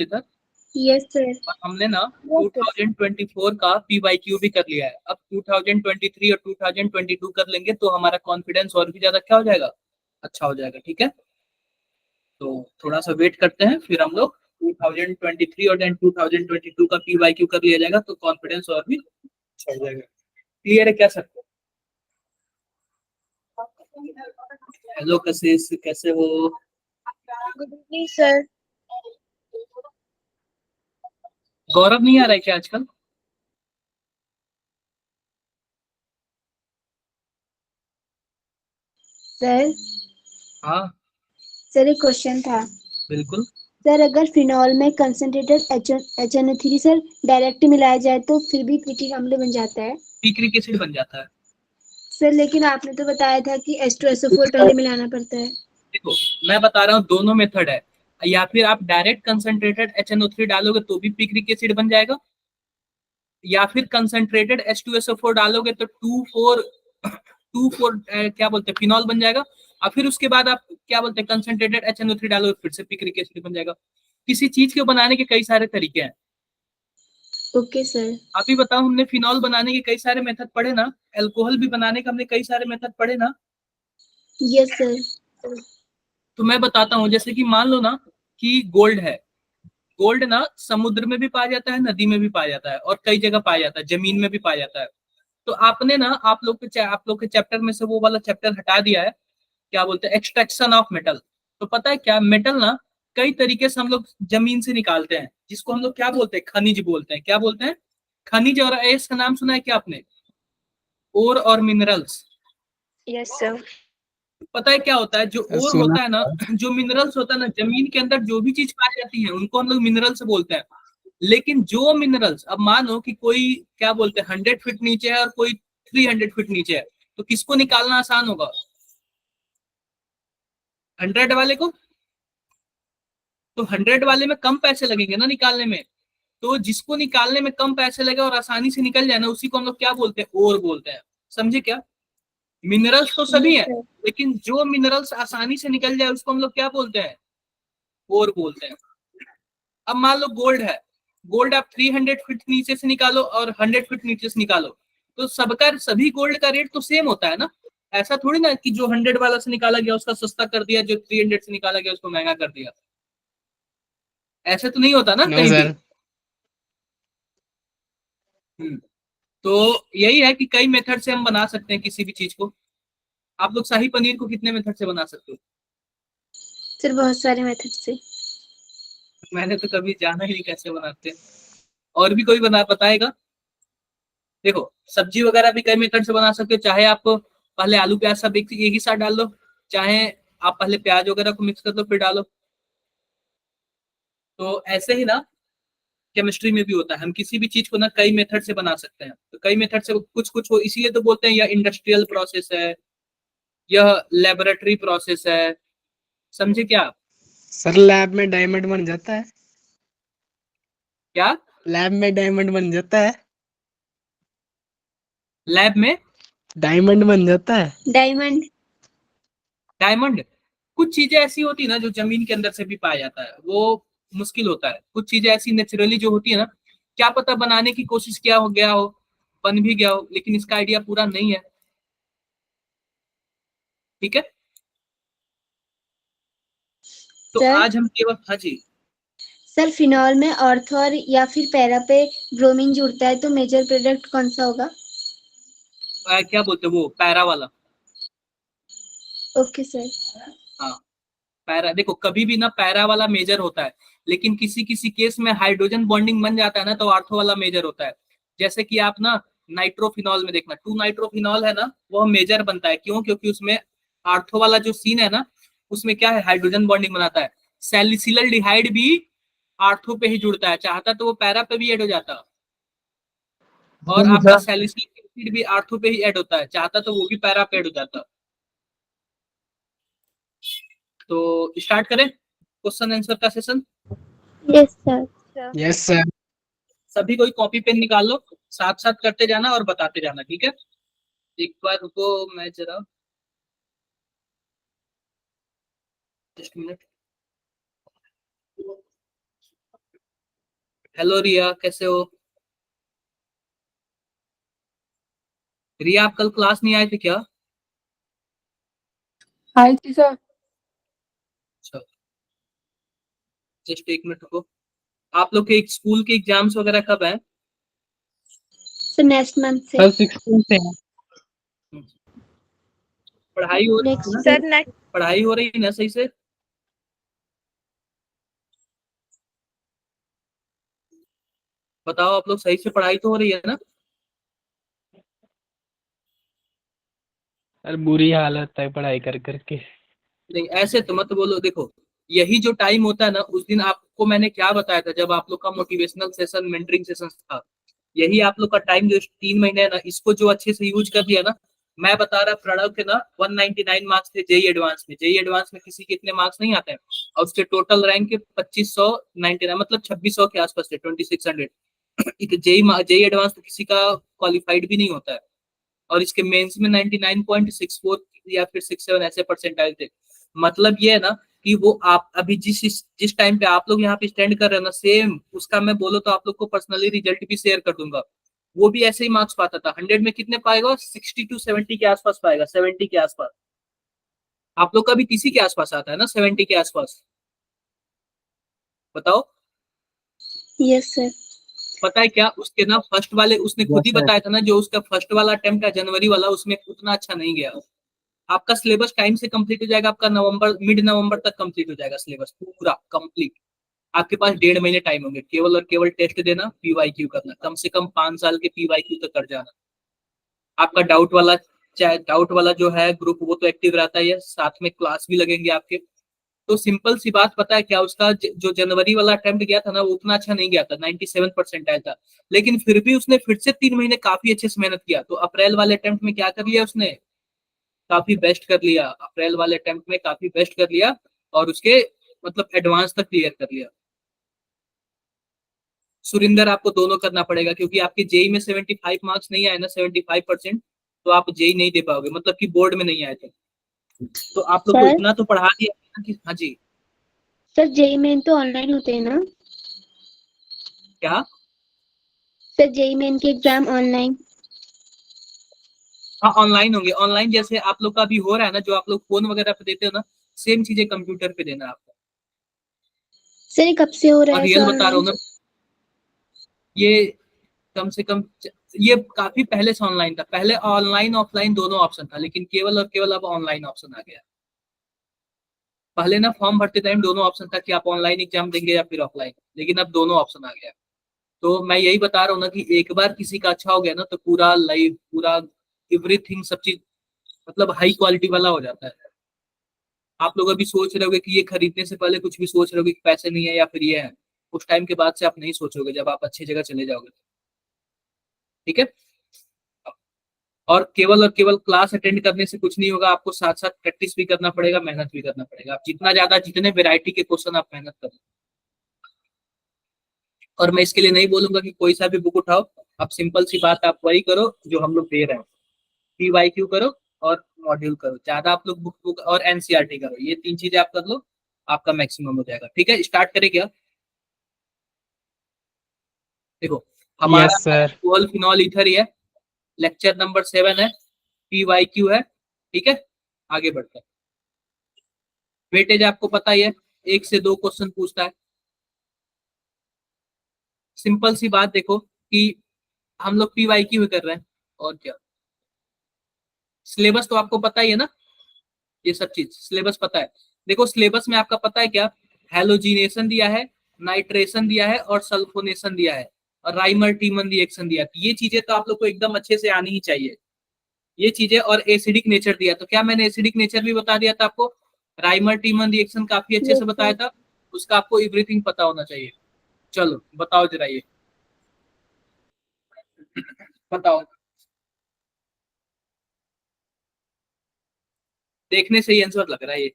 इधर। Yes sir. और हमने ना यस सर। 2024 का पीवाईक्यू भी कर लिया है। अब 2023 और 2022 कर लेंगे तो हमारा कॉन्फिडेंस और भी ज्यादा क्या हो जाएगा, अच्छा हो जाएगा। ठीक है, तो थोड़ा सा वेट करते हैं, फिर हम लोग 2023 और देन 2022 का पीवाईक्यू कर लिया जाएगा तो कॉन्फिडेंस और भी अच्छा हो जाएगा। क्लियर है क्या सर? हेलो कशिश, कैसे हो? Good evening sir. गौरव नहीं आ रहा है क्या आजकल? सर हाँ सर एक क्वेश्चन था। बिल्कुल। सर अगर फिनॉल में कंसंट्रेटेड HNO3 सर डायरेक्ट मिलाया जाए तो फिर भी पिटिक अम्ल बन जाता है। पिक्रिक एसिड बन जाता है। सर लेकिन आपने तो बताया था कि H2SO4 पहले मिलाना पड़ता है। देखो, मैं बता रहा हूँ दोनों मेथड है। या फिर आप डायरेक्ट कंसंट्रेटेड HNO3 डालोगे तो भी पिक्रिक एसिड बन जाएगा, या फिर कंसंट्रेटेड H2SO4 डालोगे तो टू फोर क्या बोलते हैं, फिनॉल बन जाएगा। और फिर उसके बाद आप क्या बोलते हैं, कंसंट्रेटेड HNO3 डालोगे फिर से पिक्रिक एसिड बन जाएगा। किसी चीज के बनाने के कई सारे तरीके हैं। Okay sir. आप ही बताओ, हमने फिनॉल बनाने के कई सारे मेथड पढ़े ना, अल्कोहल भी बनाने का हमने कई सारे मेथड पढ़े ना। Yes sir. तो मैं बताता हूँ, जैसे कि मान लो ना कि गोल्ड है। गोल्ड ना समुद्र में भी पाया जाता है, नदी में भी पाया जाता है, और कई जगह पाया जाता है, जमीन में भी पाया जाता है। तो आपने ना आप लोग के चैप्टर में से वो वाला चैप्टर हटा दिया है, क्या बोलते हैं, एक्सट्रैक्शन ऑफ मेटल। तो पता है क्या, मेटल ना कई तरीके से हम लोग जमीन से निकालते हैं, जिसको हम लोग क्या बोलते हैं, खनिज बोलते हैं। क्या बोलते हैं? खनिज। और इसका नाम सुना है क्या आपने, ओर और मिनरल्स? Yes sir. पता है क्या होता है, जो ओर सुना। होता है ना, जो मिनरल्स होता है ना, जमीन के अंदर जो भी चीज पाई जाती है उनको हम लोग मिनरल्स बोलते हैं। लेकिन जो मिनरल्स, अब मानो कि कोई क्या बोलते हैं 100 फीट नीचे है और कोई 300 फीट नीचे है, तो किसको निकालना आसान होगा? 100 वाले को। तो 100 वाले में कम पैसे लगेंगे ना निकालने में। तो जिसको निकालने में कम पैसे लगे और आसानी से निकल जाए ना, उसी को हम लोग क्या बोलते हैं, ओर बोलते हैं। समझे क्या? मिनरल्स तो सभी यस है, सर। लेकिन जो मिनरल्स आसानी से निकल जाए उसको हम लोग क्या बोलते हैं, ओर बोलते हैं। अब मान लो गोल्ड है। गोल्ड आप 300 फीट नीचे से निकालो और 100 फीट नीचे से निकालो, तो सबका सभी गोल्ड का रेट तो सेम होता है ना। ऐसा थोड़ी ना कि जो 100 वाला से निकाला गया उसका सस्ता कर दिया, जो 300 से निकाला गया उसको महंगा कर दिया। ऐसे तो नहीं होता ना नो कहीं भी। सर। हम्म। तो यही है कि कई मेथड से हम बना सकते हैं किसी भी चीज को। आप लोग शाही पनीर को कितने मेथड से बना सकते हो? सर बहुत सारे मेथड से। मैंने तो कभी जाना ही नहीं कैसे बनाते हैं। और भी कोई बना बताएगा? देखो, सब्जी वगैरह भी कई मेथड से बना सकते हो। चाहे आप पहले आलू प्याज सब एक ही साथ डाल दो, चाहे आप पहले प्याज वगैरह को मिक्स कर दो फिर डालो। तो ऐसे ही ना केमिस्ट्री में भी होता है, हम किसी भी चीज को ना कई मेथड से बना सकते हैं। तो कई मेथड से कुछ कुछ हो, इसीलिए तो बोलते हैं यह इंडस्ट्रियल प्रोसेस है, यह लेबोरेटरी प्रोसेस है। समझे क्या आप? सर लैब में डायमंड बन जाता है। क्या? लैब में डायमंड बन जाता है। लैब में डायमंड बन जाता है। डायमंड। डायमंड? कुछ चीजें ऐसी होती है ना जो जमीन के अंदर से भी पाया जाता है, वो मुश्किल होता है। कुछ चीजें ऐसी नेचुरली जो होती है ना, क्या पता बनाने की कोशिश किया हो गया हो, बन भी गया हो, लेकिन इसका आइडिया पूरा नहीं है। ठीक है, तो सर आज हम केवल, हाँ जी। सर फिनॉल में ऑर्थो या फिर पैरा पे ब्रोमीन जुड़ता है तो मेजर प्रोडक्ट कौन सा होगा। क्या बोलते हैं वो पैरा वाला। Okay sir. हाँ, पैरा। देखो, कभी भी ना पैरा वाला मेजर होता है, लेकिन किसी किसी केस में हाइड्रोजन बॉन्डिंग बन जाता है ना तो आर्थो वाला मेजर होता है। जैसे कि आप ना नाइट्रोफिनॉल में देखना, 2 नाइट्रोफिनॉल है ना, वो मेजर बनता है। क्यों? क्योंकि उसमें आर्थो वाला जो सीन है ना, उसमें क्या है, हाइड्रोजन बॉन्डिंग बनाता है। सैलिसिलर डिहाइड भी आर्थो पे ही जुड़ता है, चाहता तो वो पैरा पे भी ऐड हो जाता। और जी आपका सर। सैलिसिलिक एसिड भी आर्थो पे ही ऐड होता है, चाहता तो वो भी पैरा पे ऐड हो जाता। तो स्टार्ट करें क्वेश्चन आंसर का session. Yes sir. Yes sir. सभी कोई कॉपी पेन निकाल लो, साथ साथ करते जाना और बताते जाना, ठीक है? एक बार रुको, मैं जरा जस्ट मिनट। हेलो रिया, कैसे हो? रिया, आप कल क्लास नहीं आए थे क्या? आए थे सर। अच्छा, जस्ट एक मिनट रुको। आप लोग के स्कूल के एग्जाम्स वगैरह कब है? सर नेक्स्ट मंथ से। सर 16 से है। पढ़ाई हो रही है नेक्स्ट ना? सर नेक्स्ट पढ़ाई हो रही है ना सही से? बताओ, आप लोग सही से पढ़ाई तो हो रही है ना? सर बुरी हालत है पढ़ाई कर करके। नहीं, ऐसे तो मत बोलो। देखो, यही जो टाइम होता है ना, उस दिन आपको मैंने क्या बताया था जब आप लोग का मोटिवेशनल सेशन, मेंटरिंग सेशन था। यही आप लोग का टाइम जो 3 महीने है ना, इसको जो अच्छे से यूज कर लिया ना। मैं बता रहा, प्रणव के ना 199 मार्क्स थे जेई एडवांस में। जेई एडवांस में किसी के इतने मार्क्स नहीं आते हैं। और उसके टोटल रैंक के 2599, मतलब 2600 के आसपास थे, 2600। जेई जेई एडवांस तो किसी का क्वालिफाइड भी नहीं होता है। और इसके मेंस में 99.64 या फिर 67 ऐसे परसेंटाइल थे। मतलब ये है ना कि वो आप अभी जिस टाइम पे आप लोग यहाँ पे स्टैंड कर रहे हो ना, सेम उसका मैं बोलो तो आप लोग को पर्सनली रिजल्ट भी शेयर कर दूंगा। वो भी ऐसे ही मार्क्स पाता था। 100 में कितने पाएगा? 60 to 70 के आसपास पाएगा, 70 के आसपास। आप लोग का भी तीसी के आसपास आता है ना, 70 के आसपास। बताओ। Yes sir. पता है क्या, उसके ना फर्स्ट वाले उसने खुद यस ही सर। बताया था ना, जो उसका फर्स्ट वाला अटेम्प्ट है जनवरी वाला, उसमें उतना अच्छा नहीं गया। आपका सिलेबस टाइम से कंप्लीट हो जाएगा। आपका नवंबर, मिड नवंबर तक कंप्लीट हो जाएगा सिलेबस पूरा कंप्लीट। आपके पास 1.5 महीने टाइम होंगे, केवल और केवल टेस्ट देना, पीवाईक्यू करना, कम से कम 5 साल के पीवाईक्यू तक कर जाना। आपका डाउट वाला, चाहे डाउट वाला जो है ग्रुप, वो तो एक्टिव रहता ही है, साथ में क्लास भी लगेंगे आपके। तो सिंपल सी बात, पता है क्या, उसका जो जनवरी वाला अटेम्प्ट गया था ना, वो उतना अच्छा नहीं गया था, 97% आया था। लेकिन फिर भी उसने फिर से 3 महीने काफी अच्छे से मेहनत किया। तो अप्रैल वाले अटेम्प्ट में क्या कर लिया उसने? काफी बेस्ट कर लिया। अप्रैल वाले अटेम्प्ट में काफी बेस्ट कर लिया। और उसके मतलब एडवांस तक क्लियर कर लिया। सुरिंदर, आपको दोनों करना पड़ेगा, क्योंकि आपके जेई में 75 मार्क्स नहीं आए ना, 75%। तो आप जेई नहीं दे पाओगे, मतलब कि बोर्ड में नहीं आए थे। तो आप लोग को सर इतना तो पढ़ा दिया ना कि हाँ जी। सर जेई मेन तो ऑनलाइन होते हैं ना? क्या? सर जेई मेन के एग्जाम ऑनलाइन? हाँ, ऑनलाइन होंगे। ऑनलाइन जैसे आप लोग का अभी हो रहा है ना, जो आप लोग फोन वगैरह पे देते हो ना, सेम चीजें कंप्यूटर पे देना है आपको। सर ये कब से हो रहा और है सर रियल बता रहा ऑनलाइन? हूँ ना, ये कम से कम, ये काफी पहले से ऑनलाइन था। पहले ऑनलाइन ऑफलाइन दोनों ऑप्शन था, लेकिन केवल और केवल अब ऑनलाइन ऑप्शन आ गया। पहले ना फॉर्म भरते टाइम दोनों ऑप्शन था कि आप ऑनलाइन एग्जाम देंगे या फिर ऑफलाइन, लेकिन अब दोनों ऑप्शन आ गया। तो मैं यही बता रहा हूँ ना कि एक बार किसी का अच्छा हो गया ना, तो पूरा लाइफ, पूरा एवरीथिंग, सब चीज मतलब हाई क्वालिटी वाला हो जाता है। आप लोग अभी सोच रहे होगे कि ये खरीदने से पहले कुछ भी सोच रहे होगे कि पैसे नहीं है या फिर ये है। उस टाइम के बाद से आप नहीं सोचोगे, जब आप अच्छी जगह चले जाओगे। ठीक है। और केवल क्लास अटेंड करने से कुछ नहीं होगा, आपको साथ साथ प्रैक्टिस भी करना पड़ेगा, मेहनत भी करना पड़ेगा। आप जितना ज्यादा, जितने वैरायटी के क्वेश्चन आप मेहनत करो। और मैं इसके लिए नहीं बोलूंगा कि कोई सा भी बुक उठाओ। आप सिंपल सी बात, आप वही करो जो हम लोग दे रहे हैं। पीवाईक्यू करो और मॉड्यूल करो। ज्यादा आप लोग बुक बुक और एनसीईआरटी करो, ये 3 चीजें आप कर लो, आपका मैक्सिमम हो जाएगा। ठीक है, स्टार्ट करें क्या? देखो, हमारा यस सर। फिनॉल ईथर ही है। लेक्चर नंबर 7 है। पीवाईक्यू है। ठीक है, आगे बढ़ते हैं। वेटेज आपको पता ही है, 1 से 2 क्वेश्चन पूछता है। सिंपल सी बात देखो कि हम लोग पीवाईक्यू कर रहे हैं, और क्या। सिलेबस तो आपको पता ही है ना, ये सब चीज सिलेबस पता है। देखो, सिलेबस में आपका पता है क्या, हेलोजिनेशन दिया है, नाइट्रेशन दिया है, और सल्फोनेशन दिया है, और राइमर टीमन रिएक्शन दिया है। ये चीजें तो आप लोग को एकदम अच्छे से आनी ही चाहिए, ये चीजें। और एसिडिक नेचर दिया, तो क्या मैंने एसिडिक नेचर भी बता दिया था आपको? राइमर टीमन रिएक्शन काफी अच्छे यस से बताया सर। था। उसका आपको एवरीथिंग पता होना चाहिए। चलो बताओ जरा, ये बताओ। देखने से ही आंसर लग रहा है ये।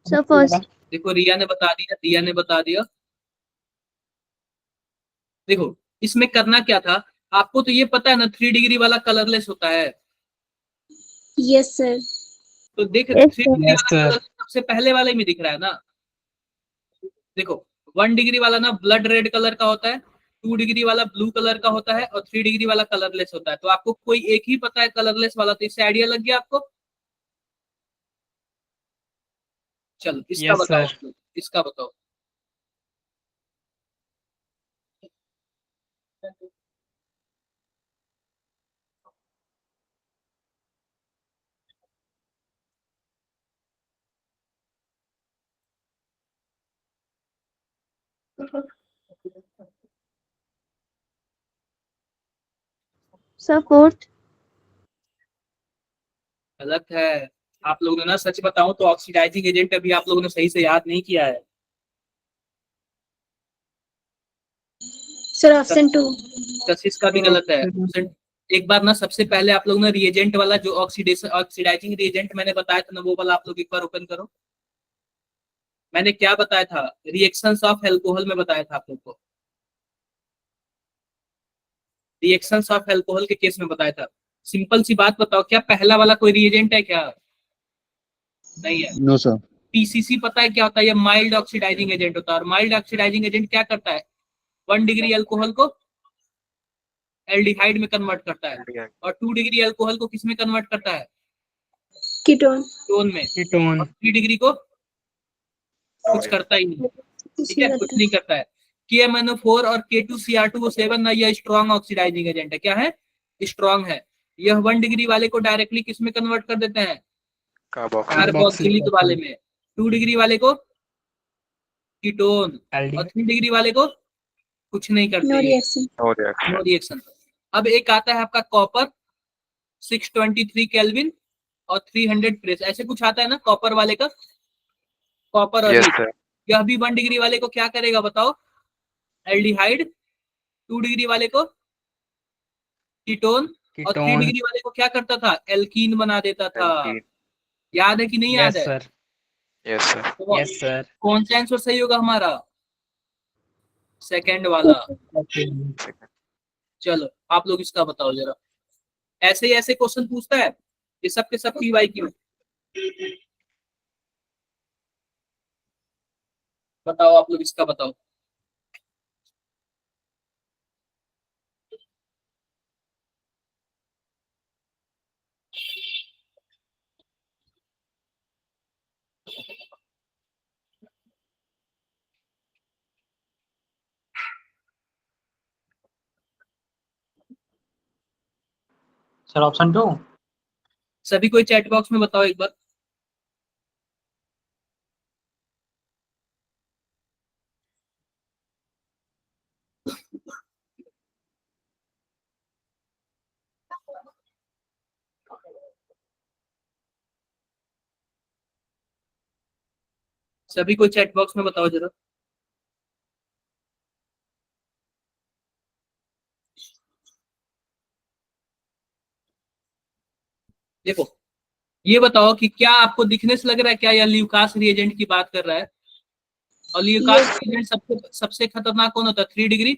Sir first. देखो, रिया ने बता दिया, दिया ने बता दिया। देखो, इसमें करना क्या था, आपको तो ये पता है ना, 3 डिग्री वाला कलरलेस होता है। Yes sir. तो देख, यस 3 डिग्री सर। यस वाला सर। कलर सबसे पहले वाले में दिख रहा है ना। देखो 1 डिग्री वाला ना ब्लड रेड कलर का होता है, 2 डिग्री वाला ब्लू कलर का होता है, और 3 डिग्री वाला कलरलेस होता है। तो आपको कोई एक ही पता है कलरलेस वाला, तो इससे आइडिया लग गया आपको। चलो इसका यस बताओ सर। आप लोग, इसका बताओ। Sir fourth. गलत है। आप लोगों ने ना, सच बताऊं तो ऑक्सीडाइजिंग एजेंट अभी आप लोगों ने सही से याद नहीं किया है। Sir option 2। कशिश का भी गलत है। एक बार ना सबसे पहले आप लोग ना रिएजेंट वाला जो ऑक्सीडेशन ऑक्सीडाइजिंग रिएजेंट मैंने बताया था ना, वो वाला आप लोग एक बार ओपन करो। मैंने क्या बताया था, रिएक्शंस ऑफ एल्कोहल में बताया था आप लोग को, रिएक्शंस ऑफ एल्कोहल के केस में बताया था। सिंपल सी बात बताओ, क्या पहला वाला कोई रिएजेंट है क्या? नहीं है। No sir. पीसीसी पता है क्या होता है? ये माइल्ड ऑक्सीडाइजिंग एजेंट होता है। और माइल्ड ऑक्सीडाइजिंग एजेंट क्या करता है? 1 डिग्री अल्कोहल को एल्डिहाइड में कन्वर्ट करता है, और 2 डिग्री अल्कोहल को किस में कन्वर्ट करता है? कीटोन। टोन में। कीटोन। और 3 डिग्री को कुछ करता ही नहीं। कुछ ठीक नहीं है, कुछ करता। नहीं करता है। KMnO4 और K2Cr2O7 ना, यह स्ट्रॉन्ग ऑक्सीडाइजिंग एजेंट है। क्या है? स्ट्रॉन्ग है। यह 1 डिग्री वाले को डायरेक्टली किस में कन्वर्ट कर देते हैं? कार्बोक्सिलिक वाले में। 2 डिग्री वाले को कीटोन, और 3 डिग्री वाले को कुछ नहीं करते नो ये, रिएक्शन। No reaction. अब एक आता है आपका कॉपर, 623 केल्विन और 300 प्रेस, ऐसे कुछ आता है ना कॉपर वाले का, कॉपर और हीट। यह भी 1 डिग्री वाले को क्या करेगा बताओ? एल्डिहाइड। 2 डिग्री वाले को कीटोन, और थ्री कीटोन। डिग्री वाले को क्या करता था? एल्कीन बना देता था। याद है कि नहीं याद यस है? सर। तो यस सर। कौन सा आंसर सही होगा हमारा? सेकंड वाला। चलो आप लोग इसका बताओ जरा। ऐसे ही ऐसे क्वेश्चन पूछता है, ये सब के सब पीवाई क्यों। बताओ आप लोग इसका बताओ। Sir option 2। सभी कोई चैट बॉक्स में बताओ एक बार। सभी कोई चैट बॉक्स में बताओ जरा। देखो ये बताओ कि क्या आपको दिखने से लग रहा है क्या यह ल्यूकास रिएजेंट की बात कर रहा है? और ल्यूकास यस। रिएजेंट सबसे सबसे खतरनाक कौन होता है? 3 डिग्री,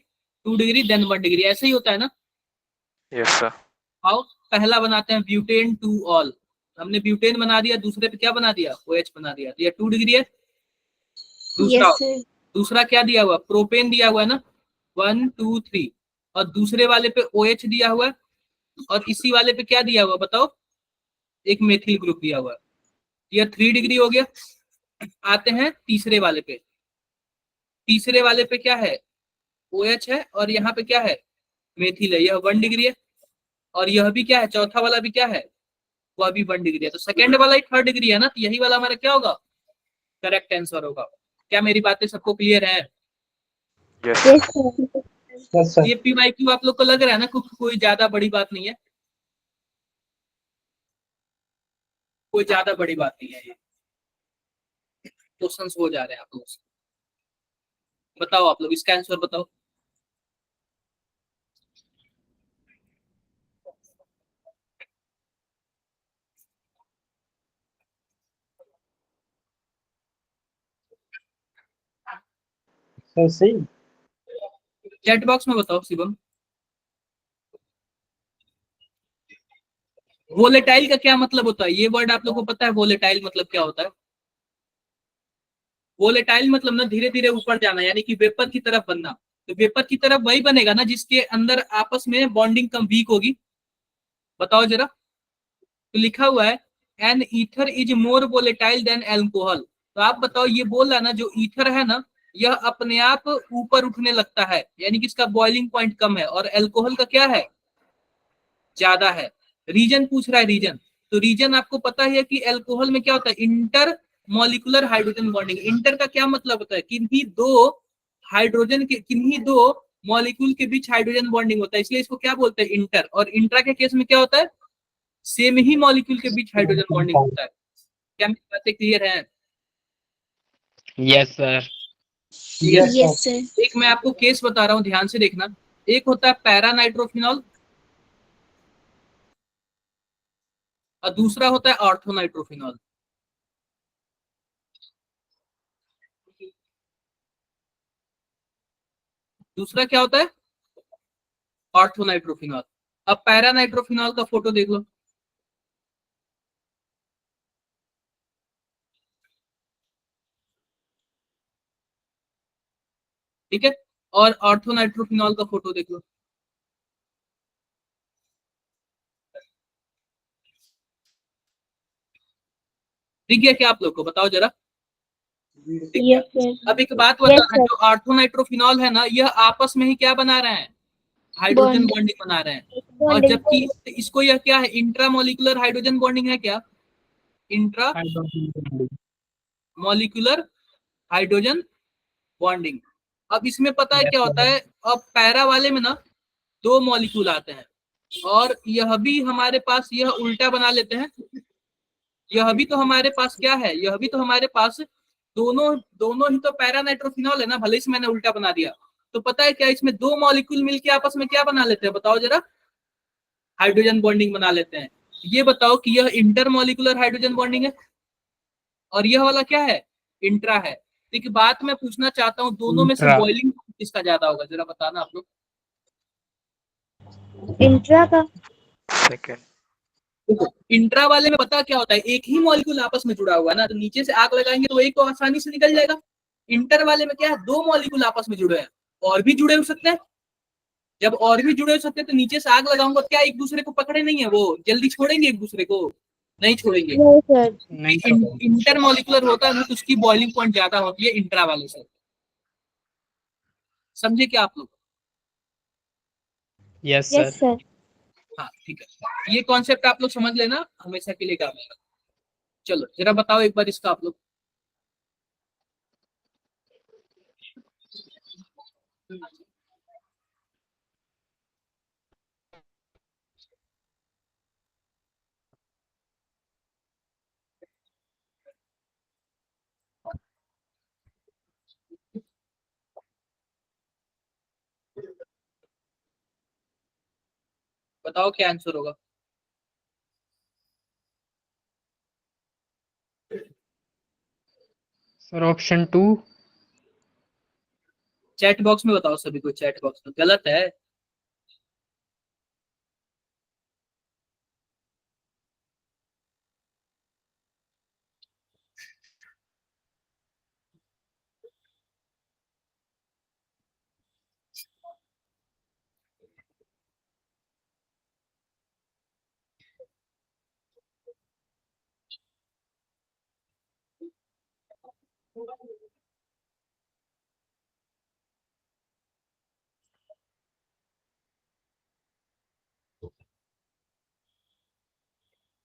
2 डिग्री, देन 1 डिग्री, ऐसे ही होता है ना। आओ पहला बनाते हैं ब्यूटेन टू ऑल। हमने ब्यूटेन बना दिया, दूसरे पे क्या बना दिया? OH बना दिया, तो ये 2 डिग्री है। दूसरा, यस सर। दूसरा क्या दिया हुआ? प्रोपेन दिया हुआ है ना, 1 2 3। और दूसरे वाले पे OH दिया हुआ है, और इसी वाले पे क्या दिया हुआ बताओ? एक मेथिल ग्रुप दिया हुआ है। यह 3 डिग्री हो गया। आते हैं तीसरे वाले पे। तीसरे वाले पे क्या है? OH है, और यहाँ पे क्या है? मेथिल है। यह 1 डिग्री है। और यह भी क्या है? चौथा वाला भी क्या है? वह भी 1 डिग्री है। तो सेकेंड वाला ही 3rd डिग्री है ना, तो यही वाला हमारा क्या होगा? करेक्ट आंसर होगा। क्या मेरी बातें सबको क्लियर है? Yes sir. Yes sir. ये PYQ आप लोग को लग रहा है ना कोई ज्यादा बड़ी बात नहीं है, कोई ज्यादा बड़ी बात नहीं है, ये क्वेश्चंस हो जा रहे हैं आप लोग से। बताओ आप लोग इसका आंसर बताओ। सर सही। चैट बॉक्स में बताओ शिवम। वोलेटाइल का क्या मतलब होता है? ये वर्ड आप लोग को पता है? वोलेटाइल मतलब क्या होता है? वोलेटाइल मतलब ना धीरे धीरे ऊपर जाना, यानी कि वेपर की तरफ बनना। तो वेपर की तरफ वही बनेगा ना जिसके अंदर आपस में बॉन्डिंग कम वीक होगी। बताओ जरा। तो लिखा हुआ है an ether is more volatile than alcohol. तो आप बताओ, ये बोल रहा है ना जो ईथर है ना, यह अपने आप ऊपर उठने लगता है, यानी कि इसका बॉइलिंग पॉइंट कम है, और एल्कोहल का क्या है, ज्यादा है। रीजन पूछ रहा है, रीजन। तो रीजन आपको पता है कि एल्कोहल में क्या होता है, inter molecular hydrogen bonding. Inter का क्या मतलब होता है, किन्हीं दो हाइड्रोजन के, किन्हीं दो मॉलिक्यूल के बीच हाइड्रोजन बॉन्डिंग होता है, इसलिए इसको क्या बोलते हैं, इंटर। और इंट्रा के केस में क्या होता है, सेम ही मॉलिक्यूल के बीच हाइड्रोजन बॉन्डिंग होता है। क्या मेरी बातें क्लियर है? Yes sir. Yes, sir. Yes sir. एक मैं आपको केस बता रहा हूँ, ध्यान से देखना। एक होता है पैरा नाइट्रोफिनॉल और दूसरा होता है ऑर्थोनाइट्रोफिनॉल। दूसरा क्या होता है, ऑर्थोनाइट्रोफिनॉल। अब पैरा नाइट्रोफिनॉल का फोटो देख लो। ठीक है, और ऑर्थोनाइट्रोफिनॉल का फोटो देख लो। दिख गया क्या आप लोग को, बताओ जरा। दिख गया। Yes sir. अब एक बात यस बताना, सर। जो ऑर्थोनाइट्रोफिनॉल है ना, यह आपस में ही क्या बना रहे हैं, हाइड्रोजन बॉन्ड बॉन्डिंग बना रहे हैं। और बॉन्डिंग। जबकि इसको यह क्या है, इंट्रामोलिकुलर हाइड्रोजन बॉन्डिंग है क्या, intra I don't know. Molecular hydrogen bonding. अब इसमें पता है Yes, क्या होता sir. है, अब पैरा वाले में ना दो मॉलिक्यूल आते हैं, और यह भी हमारे पास यह उल्टा बना लेते हैं। यह भी तो हमारे पास क्या है, यह भी तो हमारे पास दोनों दोनों ही तो पैरा नाइट्रोफिनॉल है ना, भले से मैंने उल्टा बना दिया। तो पता है क्या, इसमें दो मॉलिक्यूल मिलके आपस में क्या बना लेते हैं, बताओ जरा, हाइड्रोजन बॉन्डिंग बना लेते हैं। ये बताओ कि यह इंटरमॉलिकुलर हाइड्रोजन बॉन्डिंग है, और यह वाला क्या है, इंट्रा है। एक बात मैं पूछना चाहता हूँ, दोनों में से इंट्रा। बॉइलिंग किसका ज्यादा होगा, जरा बताना आप लोग। इंट्रा का। सेकंड। देखो, इंट्रा वाले में पता क्या होता है, एक ही मॉलिक्यूल आपस में जुड़ा हुआ है ना, तो नीचे से आग लगाएंगे तो एक तो आसानी से निकल जाएगा। इंटर वाले में क्या है, दो मॉलिक्यूल आपस में जुड़े हैं, और भी जुड़े हो सकते हैं। जब और भी जुड़े हो सकते हैं तो नीचे से आग लगाऊंगा, क्या एक दूसरे को पकड़े नहीं है, वो जल्दी छोड़ेंगे एक दूसरे को, नहीं छोड़ेंगे। No sir. नहीं तो इंटर मॉलिकुलर होता है ना, तो उसकी बॉइलिंग पॉइंट ज्यादा होती है इंट्रा वाले से। समझे क्या आप लोग? Yes yes sir. सर। हाँ ठीक है, ये कॉन्सेप्ट आप लोग समझ लेना, हमेशा के लिए काम आएगा। चलो जरा बताओ एक बार इसका आप लोग। बताओ क्या आंसर होगा। Sir option 2। चैट बॉक्स में बताओ सभी को, चैट बॉक्स में गलत है।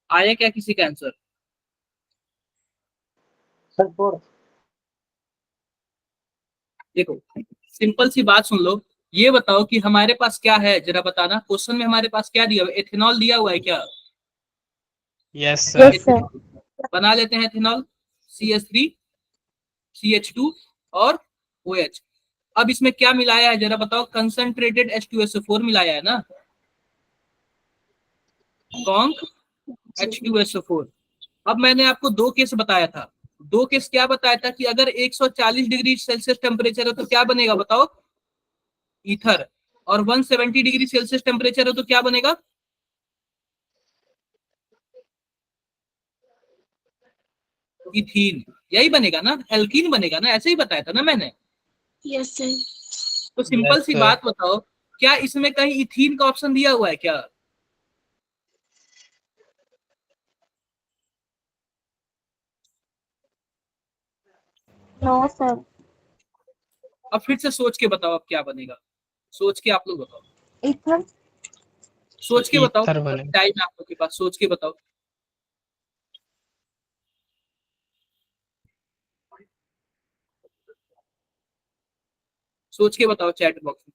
आया क्या किसी का आंसर? Sir, fourth. देखो, सिंपल सी बात सुन लो। ये बताओ कि हमारे पास क्या है, जरा बताना, क्वेश्चन में हमारे पास क्या दिया हुआ है, एथेनॉल दिया हुआ है क्या? Yes sir. Yes sir. बना लेते हैं एथेनॉल, CH3 CH2 और OH। अब इसमें क्या मिलाया है, जरा बताओ, कंसंट्रेटेड H2SO4 मिलाया है ना, कॉन्क H2SO4। अब मैंने आपको दो केस बताया था। दो केस क्या बताया था कि अगर 140 डिग्री सेल्सियस टेम्परेचर है तो क्या बनेगा, बताओ, ईथर। और 170 डिग्री सेल्सियस टेम्परेचर है तो क्या बनेगा, इथीन, यही बनेगा ना, एल्कीन बनेगा ना, ऐसे ही बताया था ना मैंने। Yes sir. तो सिंपल Yes, सी sir. बात बताओ, क्या इसमें कहीं इथीन का ऑप्शन दिया हुआ है क्या? No sir. अब फिर से सोच के बताओ अब क्या बनेगा, सोच के आप लोग बताओ, इथर। सोच के बताओ, ईथर बनेगा। टाइम है आप लोग के पास, सोच के बताओ। सोच के बताओ चैट बॉक्स में।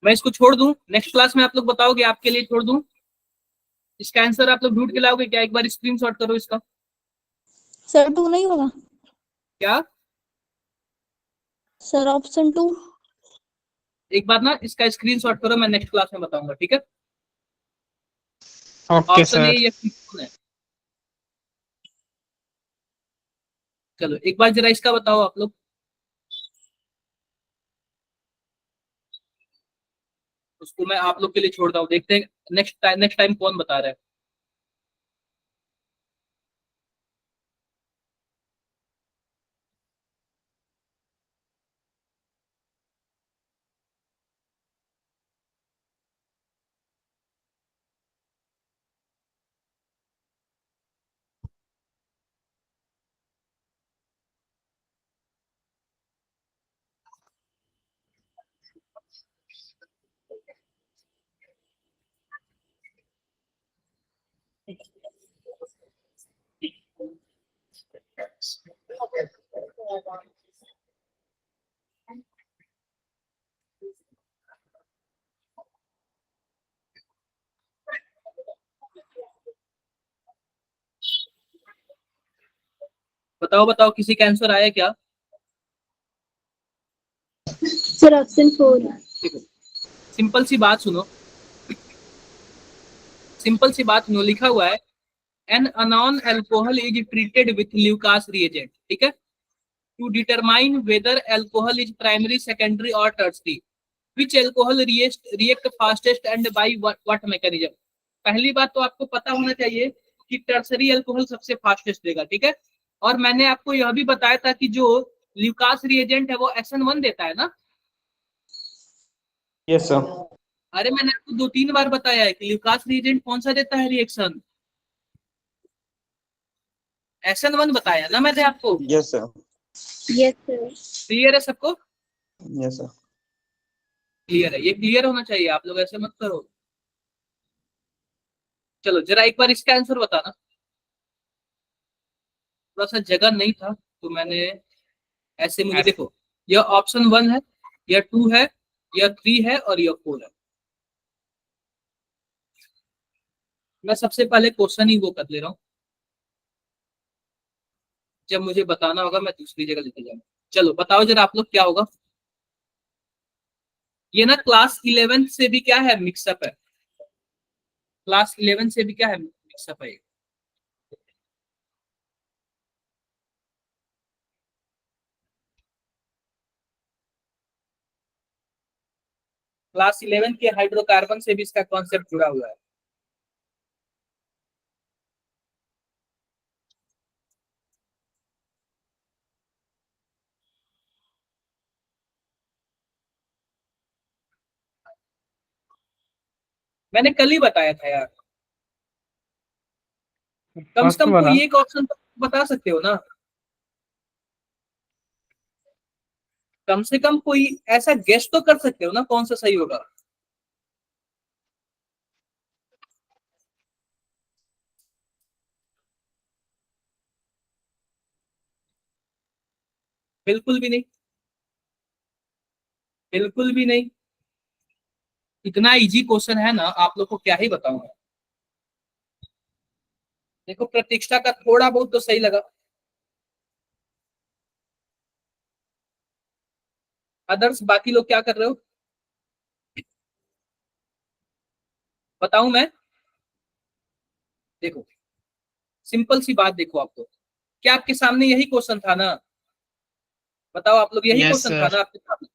मैं इसको छोड़ दूं, नेक्स्ट क्लास में आप लोग बताओगे, आपके लिए छोड़ दूं? इसका आंसर आप लोग ढूंढ के लाओगे क्या? एक बार स्क्रीनशॉट करो इसका। सर 2 नहीं होगा? क्या? Sir option 2। एक बार ना इसका स्क्रीनशॉट करो, मैं नेक्स्ट क्लास में बताऊंगा, ठीक है? Okay, option A sir. या कौन है? चलो एक बार जरा इसका बताओ आप लोग, उसको मैं आप लोग के लिए छोड़ता हूँ, देखते हैं नेक्स्ट टाइम कौन बता रहा है। बताओ बताओ, किसी का आंसर आया क्या? Sir option 4। देखो, सिंपल सी बात सुनो, सिंपल सी बात सुनो, लिखा हुआ है an unknown alcohol is treated with Lucas reagent, ठीक है, to determine whether alcohol is primary, secondary और tertiary, which alcohol react fastest and by what mechanism. पहली बात तो आपको पता होना चाहिए कि टर्सरी अल्कोहल सबसे फास्टेस्ट देगा, ठीक है। और मैंने आपको यह भी बताया था कि जो ल्यूकास रिएजेंट है वो SN1 देता है ना। Yes, sir. अरे मैंने आपको 2-3 बार बताया है कि ल्यूकास रिएजेंट कौन सा देता है रिएक्शन, SN1 बताया ना मैंने आपको। Yes, sir. Yes sir. Clear है सबको? Yes, sir. क्लियर है, ये क्लियर होना चाहिए, आप लोग ऐसे मत करो। चलो जरा एक बार इसका आंसर बताना, थोड़ा सा जगह नहीं था तो मैंने ऐसे, मुझे Yes. देखो, यह ऑप्शन 1 है, यह 2 है, यह 3 है और यह 4 है। मैं सबसे पहले क्वेश्चन ही वो कर ले रहा हूँ, जब मुझे बताना होगा मैं दूसरी जगह लेके जाऊंगा। चलो बताओ जरा आप लोग क्या होगा। ये ना क्लास 11 से भी क्या है, मिक्सअप है, क्लास 11 से भी क्या है, मिक्सअप है। क्लास 11 के हाइड्रोकार्बन से भी इसका कॉन्सेप्ट जुड़ा हुआ है। मैंने कल ही बताया था यार, कम से फर्स्ट कम वाला। कोई एक ऑप्शन तो बता सकते हो ना, कम से कम कोई ऐसा गेस तो कर सकते हो ना कौन सा सही होगा। बिल्कुल भी नहीं। बिल्कुल भी नहीं। इतना इजी क्वेश्चन है ना, आप लोग को क्या ही बताऊं। देखो प्रतीक्षा का थोड़ा बहुत तो सही लगा, अदर्स बाकी लोग क्या कर रहे हो बताऊं मैं। देखो सिंपल सी बात, देखो आपको, क्या आपके सामने यही क्वेश्चन था ना? बताओ आप लोग, यही Yes, क्वेश्चन था sir. ना आपके सामने?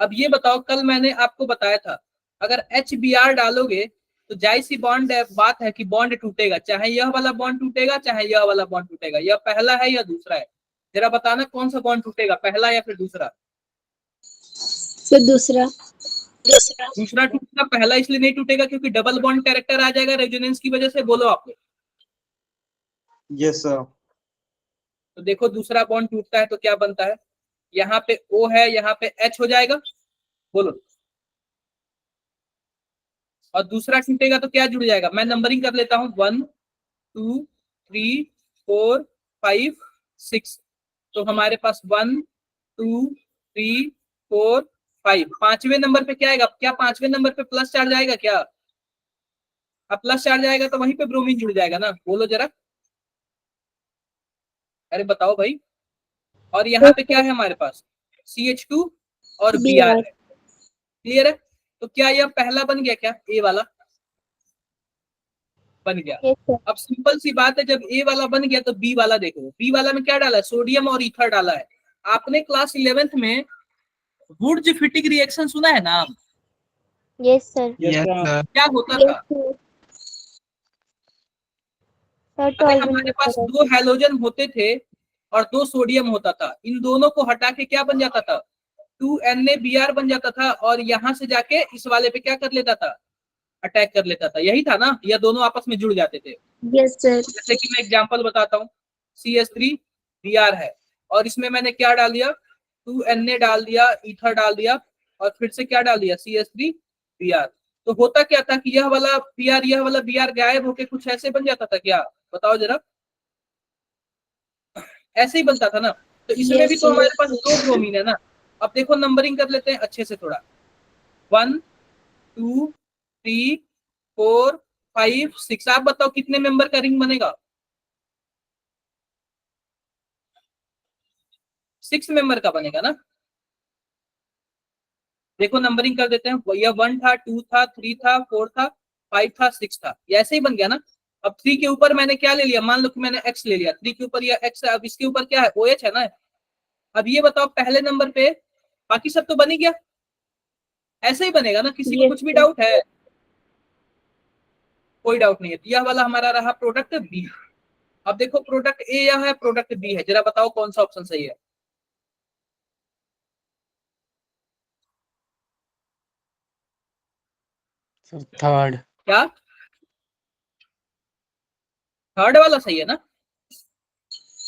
अब ये बताओ, कल मैंने आपको बताया था अगर एच बी आर डालोगे तो जाहिर सी बॉन्ड बात है कि बॉन्ड टूटेगा, चाहे यह वाला बॉन्ड टूटेगा चाहे यह वाला बॉन्ड टूटेगा। यह पहला है या दूसरा है? जरा बताना कौन सा बॉन्ड टूटेगा, पहला या फिर दूसरा? फिर दूसरा। दूसरा टूटेगा, पहला इसलिए नहीं टूटेगा क्योंकि डबल बॉन्ड कैरेक्टर आ जाएगा रेजोनेंस की वजह से। बोलो आप लोग। Yes, sir. तो देखो दूसरा बॉन्ड टूटता है तो क्या बनता है, यहाँ पे O है, यहाँ पे H हो जाएगा। बोलो। और दूसरा टूटेगा तो क्या जुड़ जाएगा? मैं नंबरिंग कर लेता हूं, 1 2 3 4 5 6। तो हमारे पास 1 2 3 4 5, पांचवें नंबर पे क्या आएगा? क्या पांचवें नंबर पे प्लस चार्ज आएगा क्या? अब प्लस चार्ज आएगा तो वहीं पे ब्रोमीन जुड़ जाएगा ना। बोलो जरा, अरे बताओ भाई। और यहाँ पे क्या है हमारे पास? CH2 और बी Br आर। है। क्लियर है? तो क्या यह पहला बन गया क्या, ए वाला? बन गया। Yes sir. अब सिंपल सी बात है, जब ए वाला बन गया तो बी वाला देखो, बी वाला में क्या डाला है? सोडियम और ईथर डाला है। आपने क्लास 11th में वुड्स फिटिक रिएक्शन सुना है ना? Yes sir. Yes, Yes, sir. sir. क्या होता यस था? सर। सर अरे टॉलरेंस हमारे पास करा दो हैलोजन होते थे और दो सोडियम होता था, इन दोनों को हटा के क्या बन जाता था? 2NaBr बन जाता था, और यहां से जाके इस वाले पे क्या कर लेता था? अटैक कर लेता था। यही था ना, या दोनों आपस में जुड़ जाते थे? Yes sir. जैसे कि मैं एग्जांपल बताता हूँ, CH3Br है, और इसमें मैंने क्या डाल दिया? 2Na डाल दिया, ईथर डाल दिया, और फिर से क्या डाल दिया? CH3Br। तो होता क्या था कि यह वाला Br यह वाला Br गायब होके कुछ ऐसे बन जाता था क्या? बताओ जरा। ऐसे ही बनता था ना। तो इसमें भी यस तो हमारे यस। पास दो ब्रोमीन है ना। अब देखो नंबरिंग कर लेते हैं अच्छे से थोड़ा। 1 2 3 4 5 6। आप बताओ कितने मेंबर का रिंग बनेगा? 6 मेंबर का बनेगा ना। देखो नंबरिंग कर देते हैं, यह 1 था, 2 था, 3 था, 4 था, 5 था, 6 था। ये ऐसे ही बन गया ना। अब 3 के ऊपर मैंने क्या ले लिया? मान लो कि मैंने X ले लिया, 3 के ऊपर यह X है, अब इसके ऊपर क्या है? OH है ना। अब ये बताओ पहले नंबर पे बाकी सब तो बन ही गया। ऐसे ही बनेगा ना, किसी को यस कुछ भी सर। डाउट है? कोई डाउट नहीं है। तो यह वाला हमारा रहा प्रोडक्ट बी। अब देखो प्रोडक्ट ए यह है, प्रोडक्ट बी है, जरा बताओ कौन सा ऑप्शन सही है? Third. क्या थर्ड वाला सही है ना?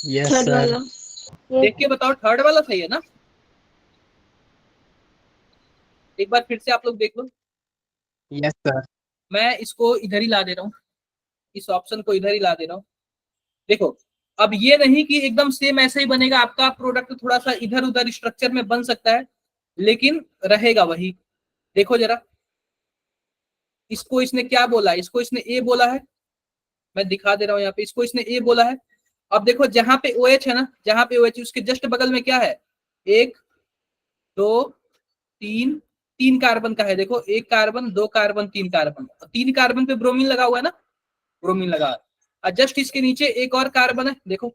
Yes, third sir. वाला। देख यस। के बताओ थर्ड वाला सही है ना? एक बार फिर से आप लोग देख लो। Yes, sir. मैं इसको इधर ही ला दे रहा हूँ, इस ऑप्शन को इधर ही ला दे रहा हूँ। देखो अब ये नहीं कि एकदम सेम ऐसे ही बनेगा, आपका प्रोडक्ट थोड़ा सा इधर उधर स्ट्रक्चर में बन सकता है, लेकिन रहेगा वही। देखो जरा, इसको इसने क्या बोला? इसको इसने ए बोला है। मैं दिखा दे रहा हूँ यहाँ पे, इसको इसने ए बोला है। अब देखो जहां पे OH है ना, जहां पे OH उसके जस्ट बगल में क्या है? 1 2 3, 3 कार्बन का है। देखो 1 कार्बन, 2 कार्बन, 3 कार्बन, 3 कार्बन पे ब्रोमीन लगा हुआ है ना, ब्रोमीन लगा है। और जस्ट इसके नीचे एक और कार्बन है देखो,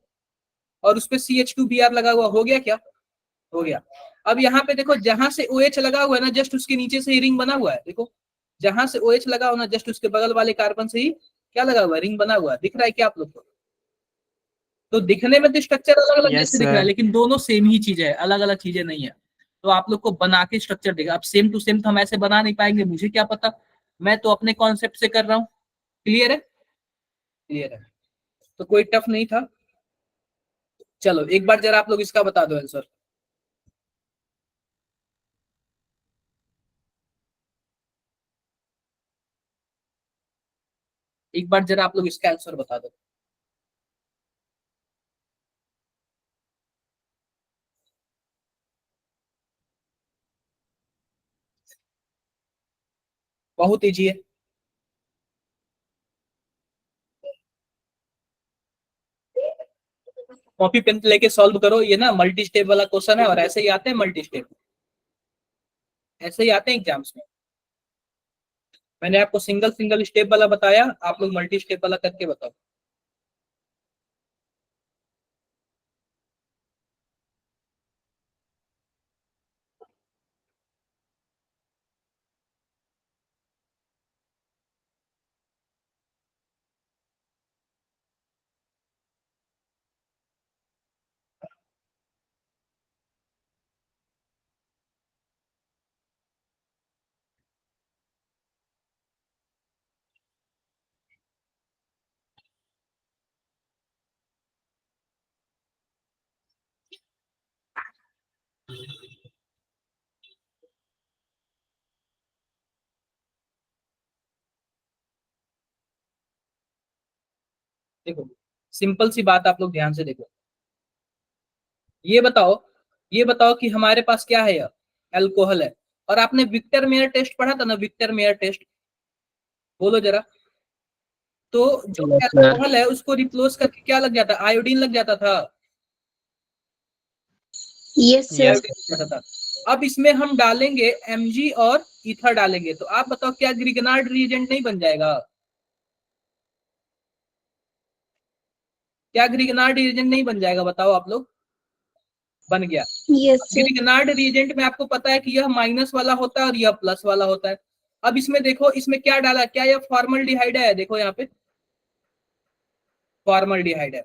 और उस पे CH2Br लगा हुआ। हो गया क्या? हो गया। अब यहाँ पे देखो जहां से OH लगा हुआ है ना, जस्ट उसके नीचे से ही रिंग बना हुआ है। देखो जहां से OH लगा हुआ ना, जस्ट उसके बगल वाले कार्बन से ही क्या लगा हुआ है? रिंग बना हुआ है। दिख रहा है क्या आप लोग को? तो दिखने में तो स्ट्रक्चर अलग अलग Yes, जैसे दिख रहा है, sir. लेकिन दोनों सेम ही चीजें है, अलग अलग चीजें नहीं है। तो आप लोग को बना के स्ट्रक्चर देगा। अब सेम टू सेम तो हम ऐसे बना नहीं पाएंगे, मुझे क्या पता। मैं तो अपने कॉन्सेप्ट से कर रहा हूँ। क्लियर है? क्लियर है। तो कोई टफ नहीं था। चलो एक बार जरा आप लोग इसका बता दो आंसर। एक बार जरा आप लोग इसका आंसर बता दो। बहुत इजी है। कॉपी पेन लेके सॉल्व करो, ये ना मल्टी स्टेप वाला क्वेश्चन है और ऐसे ही आते हैं मल्टी स्टेप, ऐसे ही आते हैं एग्जाम्स में। मैंने आपको सिंगल सिंगल स्टेप वाला बताया, आप लोग मल्टी स्टेप वाला करके बताओ। देखो सिंपल सी बात, आप लोग ध्यान से देखो। ये बताओ, ये बताओ कि हमारे पास क्या है, अल्कोहल है। और आपने विक्टर मेयर टेस्ट पढ़ा था ना, विक्टर मेयर टेस्ट, बोलो जरा। तो जो यस सर। अल्कोहल है उसको रिप्लेस करके क्या लग जाता, आयोडीन लग जाता था, यस सर। यस आयोडीन लग जाता था। अब इसमें हम डालेंगे Mg और ईथर डालेंगे, तो आप बताओ क्या ग्रिगनार्ड रिएजेंट नहीं बन जाएगा? क्या ग्रिगनार्ड रिएजेंट नहीं बन जाएगा, बताओ आप लोग? बन गया। Yes sir. ग्रिगनार्ड रिएजेंट में आपको पता है कि यह माइनस वाला होता है और यह प्लस वाला होता है। अब इसमें देखो, इसमें क्या डाला, क्या यह फॉर्मल्डिहाइड है? देखो यहाँ पे फॉर्मल्डिहाइड है।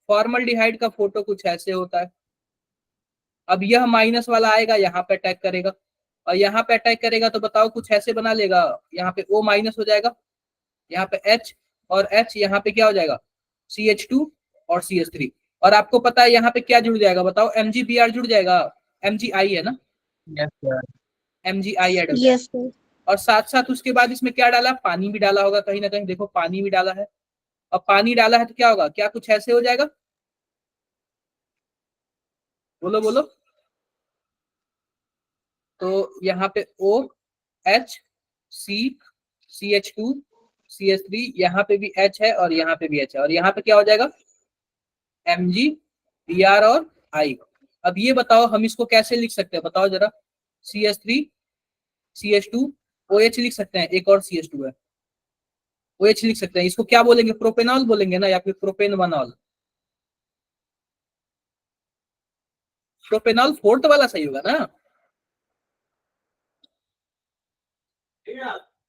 फॉर्मल्डिहाइड का फोटो कुछ ऐसे होता है। अब यह माइनस वाला आएगा, यहाँ पे अटैक करेगा, और यहाँ पे अटैक करेगा तो बताओ कुछ ऐसे बना लेगा। यहाँ पे O माइनस हो जाएगा, यहाँ पे H, और H यहाँ पे क्या हो जाएगा, CH2 और CH3। और आपको पता है यहाँ पे क्या जुड़ जाएगा, बताओ? MgBr जुड़ जाएगा, MgI है ना, यस सर। MgI ऐड हो जाएगा। Yes sir. और साथ साथ उसके बाद इसमें क्या डाला, पानी भी डाला होगा कहीं ना कहीं, देखो पानी भी डाला है। अब पानी डाला है तो क्या होगा, क्या कुछ ऐसे हो जाएगा, बोलो बोलो। तो यहाँ पे OH, CH2, CH3, यहाँ पे भी H है और यहाँ पे भी H है, और यहाँ पे क्या हो जाएगा, MgBr और I। अब ये बताओ हम इसको कैसे लिख सकते हैं, बताओ जरा? CH3, CH2, OH लिख सकते हैं, एक और CH2 है, OH लिख सकते हैं। इसको क्या बोलेंगे, प्रोपेनॉल बोलेंगे ना, या फिर प्रोपेनवानॉल? प्रोपेनॉल फोर्थ वाला सही होगा ना?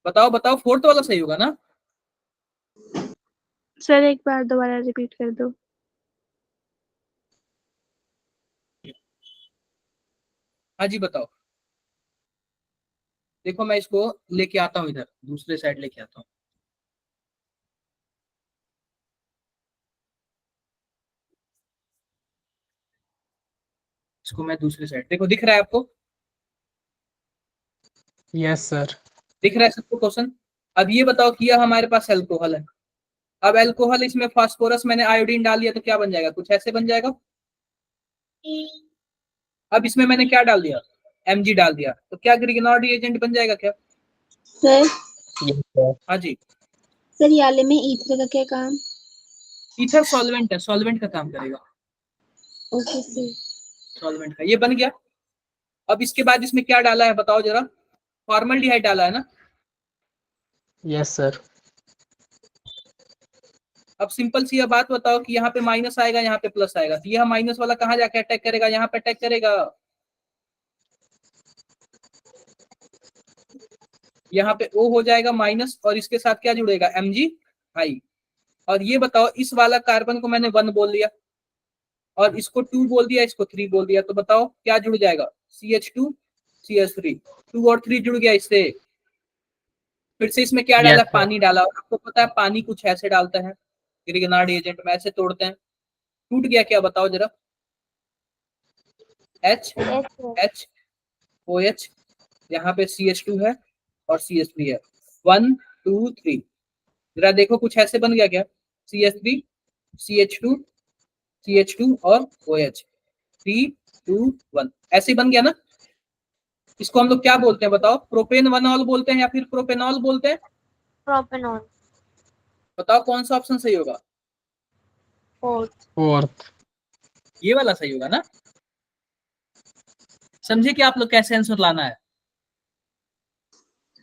बताओ बताओ, फोर्थ वाला सही होगा ना? सर एक बार दोबारा रिपीट कर दो। हाँ जी बताओ। देखो मैं इसको लेके आता हूँ, इधर दूसरे साइड लेके आता हूँ। इसको मैं दूसरे साइड, देखो दिख रहा है आपको? Yes sir. दिख रहा है सबको क्वेश्चन? अब ये बताओ कि यह हमारे पास अल्कोहल है। अब अल्कोहल, इसमें फास्फोरस मैंने आयोडीन डाल दिया तो क्या बन जाएगा, कुछ ऐसे बन जाएगा। अब इसमें मैंने क्या डाल दिया, Mg डाल दिया, तो क्या ग्रिगनॉर्ड रिएजेंट बन जाएगा क्या? Sir yes sir. हाँ जी। सर याले में ईथर का क्या काम? ईथर सॉल्वेंट है, सॉल्वेंट का काम करेगा, ओके सर। सॉल्वेंट का। ये बन गया। अब इसके बाद इसमें क्या डाला है बताओ जरा? फॉर्मल्डिहाइड डाला है ना? Yes sir. अब सिंपल सी यह बात बताओ कि यहाँ पे माइनस आएगा, यहाँ पे प्लस आएगा, तो यह माइनस वाला कहाँ जाके अटैक करेगा, यहाँ पे अटैक करेगा। यहाँ पे O हो जाएगा माइनस, और इसके साथ क्या जुड़ेगा, MgI। और ये बताओ, इस वाला कार्बन को मैंने 1 बोल दिया, और इसको 2 बोल दिया, इसको 3 बोल दिया, तो बताओ क्या जुड़ जाएगा, CH2, CH3। 2 और 3 जुड़ गया इससे। फिर से इसमें क्या डाला, यस सर। पानी डाला, और आपको पता है पानी कुछ ऐसे डालते हैं ग्रिगनार्ड एजेंट में, ऐसे तोड़ते हैं। टूट गया क्या, बताओ जरा? H, yes sir. H, OH, यहाँ पे CH2 है और CH3 है। 1 2 3, जरा देखो कुछ ऐसे बन गया क्या, CH3, CH2, CH2 और OH, 3 2 1, ऐसे बन गया ना? इसको हम लोग क्या बोलते हैं बताओ? प्रोपेन वनॉल बोलते हैं या फिर प्रोपेनॉल बोलते हैं? प्रोपेनॉल। बताओ कौन सा ऑप्शन सही होगा? फोर्थ। फोर्थ। ये वाला सही होगा ना? समझे कि आप लोग कैसे आंसर लाना है?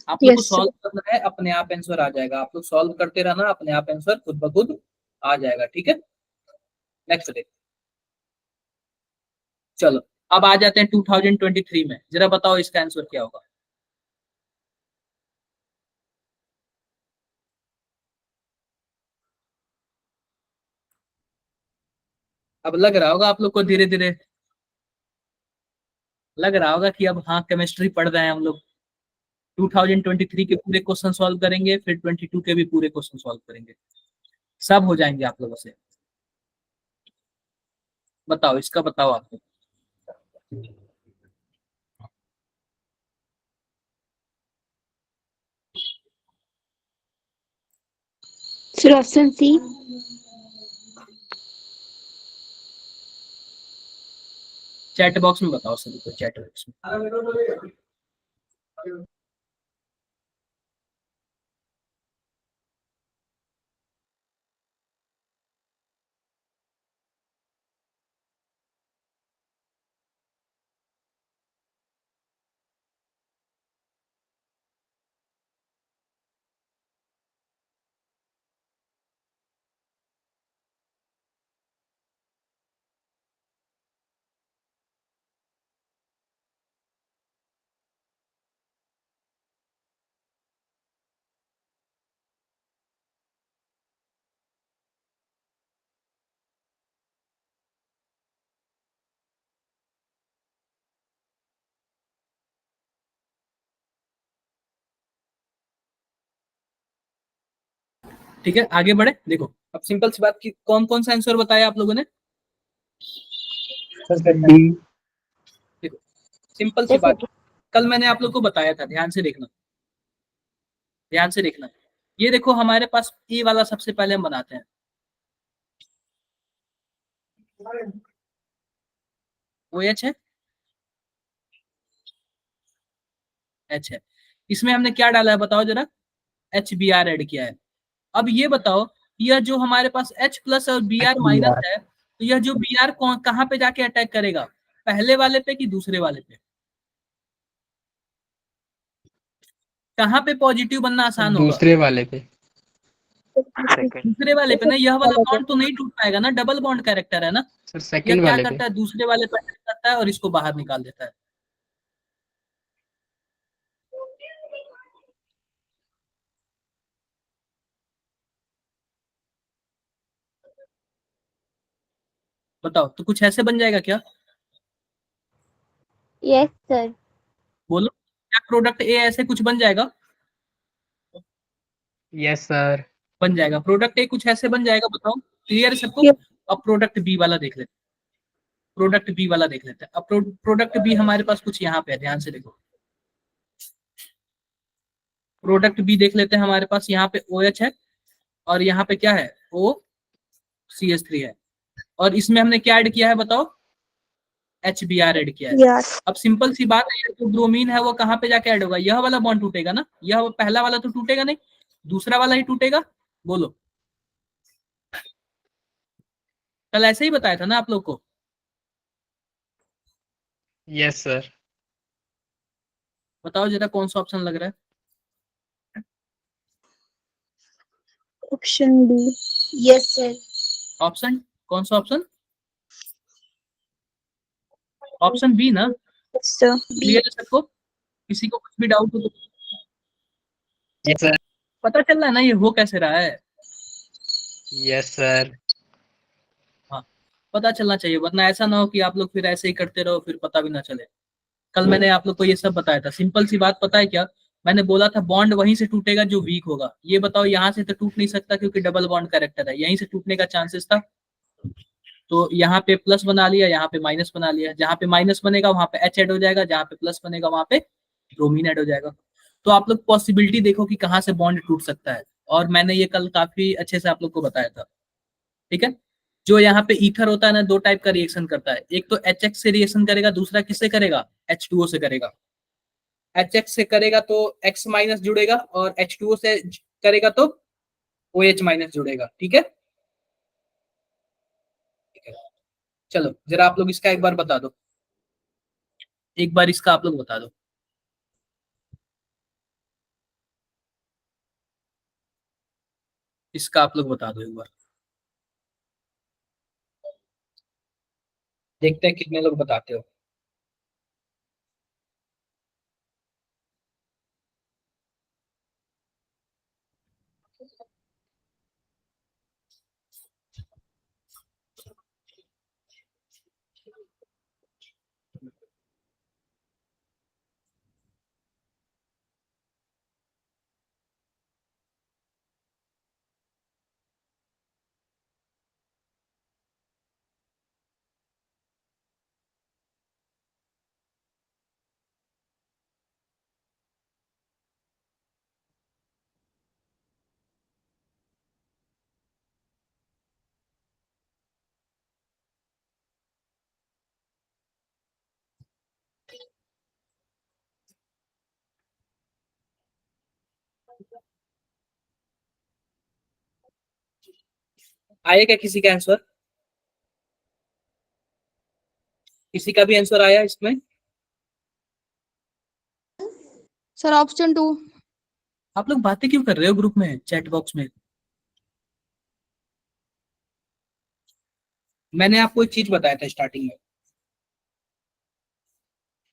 आप लोग को Yes, sir. सॉल्व करना है, अपने आप आंसर आ जाएगा। आप लोग सॉल्व करते रहना, अपने आप आंसर खुद ब खुद आ जाएगा। ठीक है, नेक्स्ट डे। चलो अब आ जाते हैं 2023 में। जरा बताओ इसका आंसर क्या होगा? अब लग रहा होगा आप लोग को, धीरे धीरे लग रहा होगा कि अब हाँ केमिस्ट्री पढ़ रहे हैं हम लोग। 2023 के पूरे क्वेश्चन सॉल्व करेंगे, फिर 22 के भी पूरे क्वेश्चन सॉल्व करेंगे, सब हो जाएंगे आप लोगों से। बताओ इसका, बताओ आप लोग। Sir, option C. Chat box में बताओ सभी को, चैट बॉक्स में। ठीक है, आगे बढ़े। देखो अब सिंपल सी बात की, कौन कौन सा आंसर बताया आप लोगों ने? देखो सिंपल सी बात, कल मैंने आप लोग को बताया था, ध्यान से देखना, ध्यान से देखना। ये देखो हमारे पास ये वाला सबसे पहले हम बनाते हैं। OH है, H है। इसमें हमने क्या डाला है बताओ जरा? HBr ऐड किया है। अब ये बताओ, यह जो हमारे पास H प्लस और Br माइनस है, तो यह जो Br कहाँ पे जाके अटैक करेगा? पहले वाले पे कि दूसरे वाले पे? कहाँ पे पॉजिटिव बनना आसान होगा? दूसरे वाले पे। Second. दूसरे वाले पे ना। यह वाला बॉन्ड तो नहीं टूट पाएगा ना, डबल बॉन्ड कैरेक्टर है ना। सर यह सेकंड क्या वाले पे। करता है? दूसरे वाले पे अटैक करता है और इसको बाहर निकाल देता है। बताओ तो कुछ ऐसे बन जाएगा क्या? Yes sir. बोलो, क्या प्रोडक्ट ए ऐसे कुछ बन जाएगा? Yes sir. बन जाएगा। प्रोडक्ट ए कुछ ऐसे बन जाएगा, बताओ। क्लियर है सबको? Yes. अब प्रोडक्ट बी वाला देख लेते हैं। प्रोडक्ट बी वाला देख लेते हैं। अब प्रोडक्ट बी हमारे पास कुछ यहाँ पे है, ध्यान से देखो। प्रोडक्ट बी देख लेते हैं। हमारे पास यहाँ पे OH है और यहाँ पे क्या है? OCH3 है। और इसमें हमने क्या ऐड किया है बताओ? HBr ऐड किया है। Yes. अब सिंपल सी बात है, जो ब्रोमीन है वो कहाँ पे जाके ऐड होगा? यह वाला बॉन्ड टूटेगा ना। यह पहला वाला तो टूटेगा नहीं, दूसरा वाला ही टूटेगा। बोलो, कल ऐसे ही बताया था ना आप लोग को। Yes sir. बताओ जरा कौन सा ऑप्शन लग रहा है? Option B. Yes, sir. Option कौन सा ऑप्शन? ऑप्शन बी ना? Yes, sir. B. क्लियर है सबको? किसी को कुछ भी डाउट हो तो यस सर। पता चल रहा है ना ये हो कैसे रहा है? Yes sir. हाँ, पता चलना चाहिए, वरना ऐसा ना हो कि आप लोग फिर ऐसे ही करते रहो, फिर पता भी ना चले। कल मैंने आप लोग को ये सब बताया था। सिंपल सी बात पता है क्या? मैंने बोला था बॉन्ड वहीं से टूटेगा जो वीक होगा। ये बताओ, यहाँ से तो टूट नहीं सकता क्योंकि डबल बॉन्ड कैरेक्टर है, यहीं से टूटने का चांसेस था। तो यहाँ पे प्लस बना लिया, यहाँ पे माइनस बना लिया। जहाँ पे माइनस बनेगा वहां पे H ऐड हो जाएगा, जहाँ पे प्लस बनेगा वहां पे ब्रोमीन ऐड हो जाएगा। तो आप लोग पॉसिबिलिटी देखो कि कहाँ से बॉन्ड टूट सकता है, और मैंने ये कल काफी अच्छे से आप लोग को बताया था। ठीक है, जो यहाँ पे ईथर होता है ना, दो टाइप का रिएक्शन करता है। एक तो HX से रिएक्शन करेगा, दूसरा किससे करेगा? H2O से करेगा। HX से करेगा तो X माइनस जुड़ेगा, और H2O से करेगा तो OH माइनस जुड़ेगा। ठीक है, चलो जरा आप लोग इसका एक बार बता दो, एक बार इसका आप लोग बता दो। इसका आप लोग बता दो एक बार, देखते हैं कितने लोग बताते हो। आया क्या किसी का आंसर? किसी का भी आंसर आया इसमें? Sir option 2। आप लोग बातें क्यों कर रहे हो ग्रुप में, चैट बॉक्स में? मैंने आपको एक चीज बताया था स्टार्टिंग में,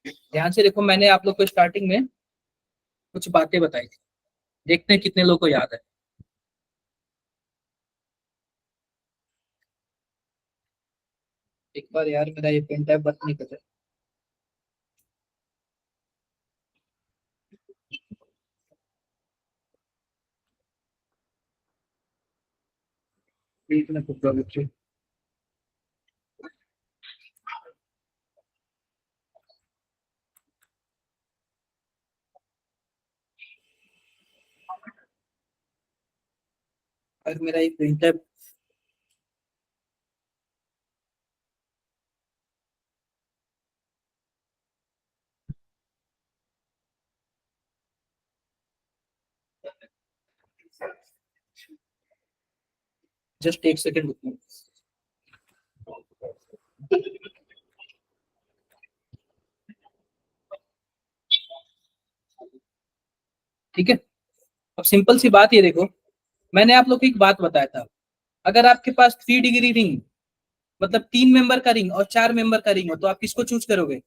ध्यान से देखो, मैंने आप लोग को स्टार्टिंग में कुछ बातें बताई थी, देखते हैं कितने लोगों को याद है। एक बार यार मेरा ये पेन टैब बंद नहीं कर रहा। एक मिनट रुक जाओ बच्चे। और मेरा ये पेन टैब जस्ट एक सेकंड रुको। ठीक है, अब सिंपल सी बात ये देखो, मैंने आप लोग को एक बात बताया था, अगर आपके पास 3 डिग्री रिंग, मतलब 3 मेंबर का रिंग और 4 मेंबर का रिंग हो, तो आप किसको चूज करोगे?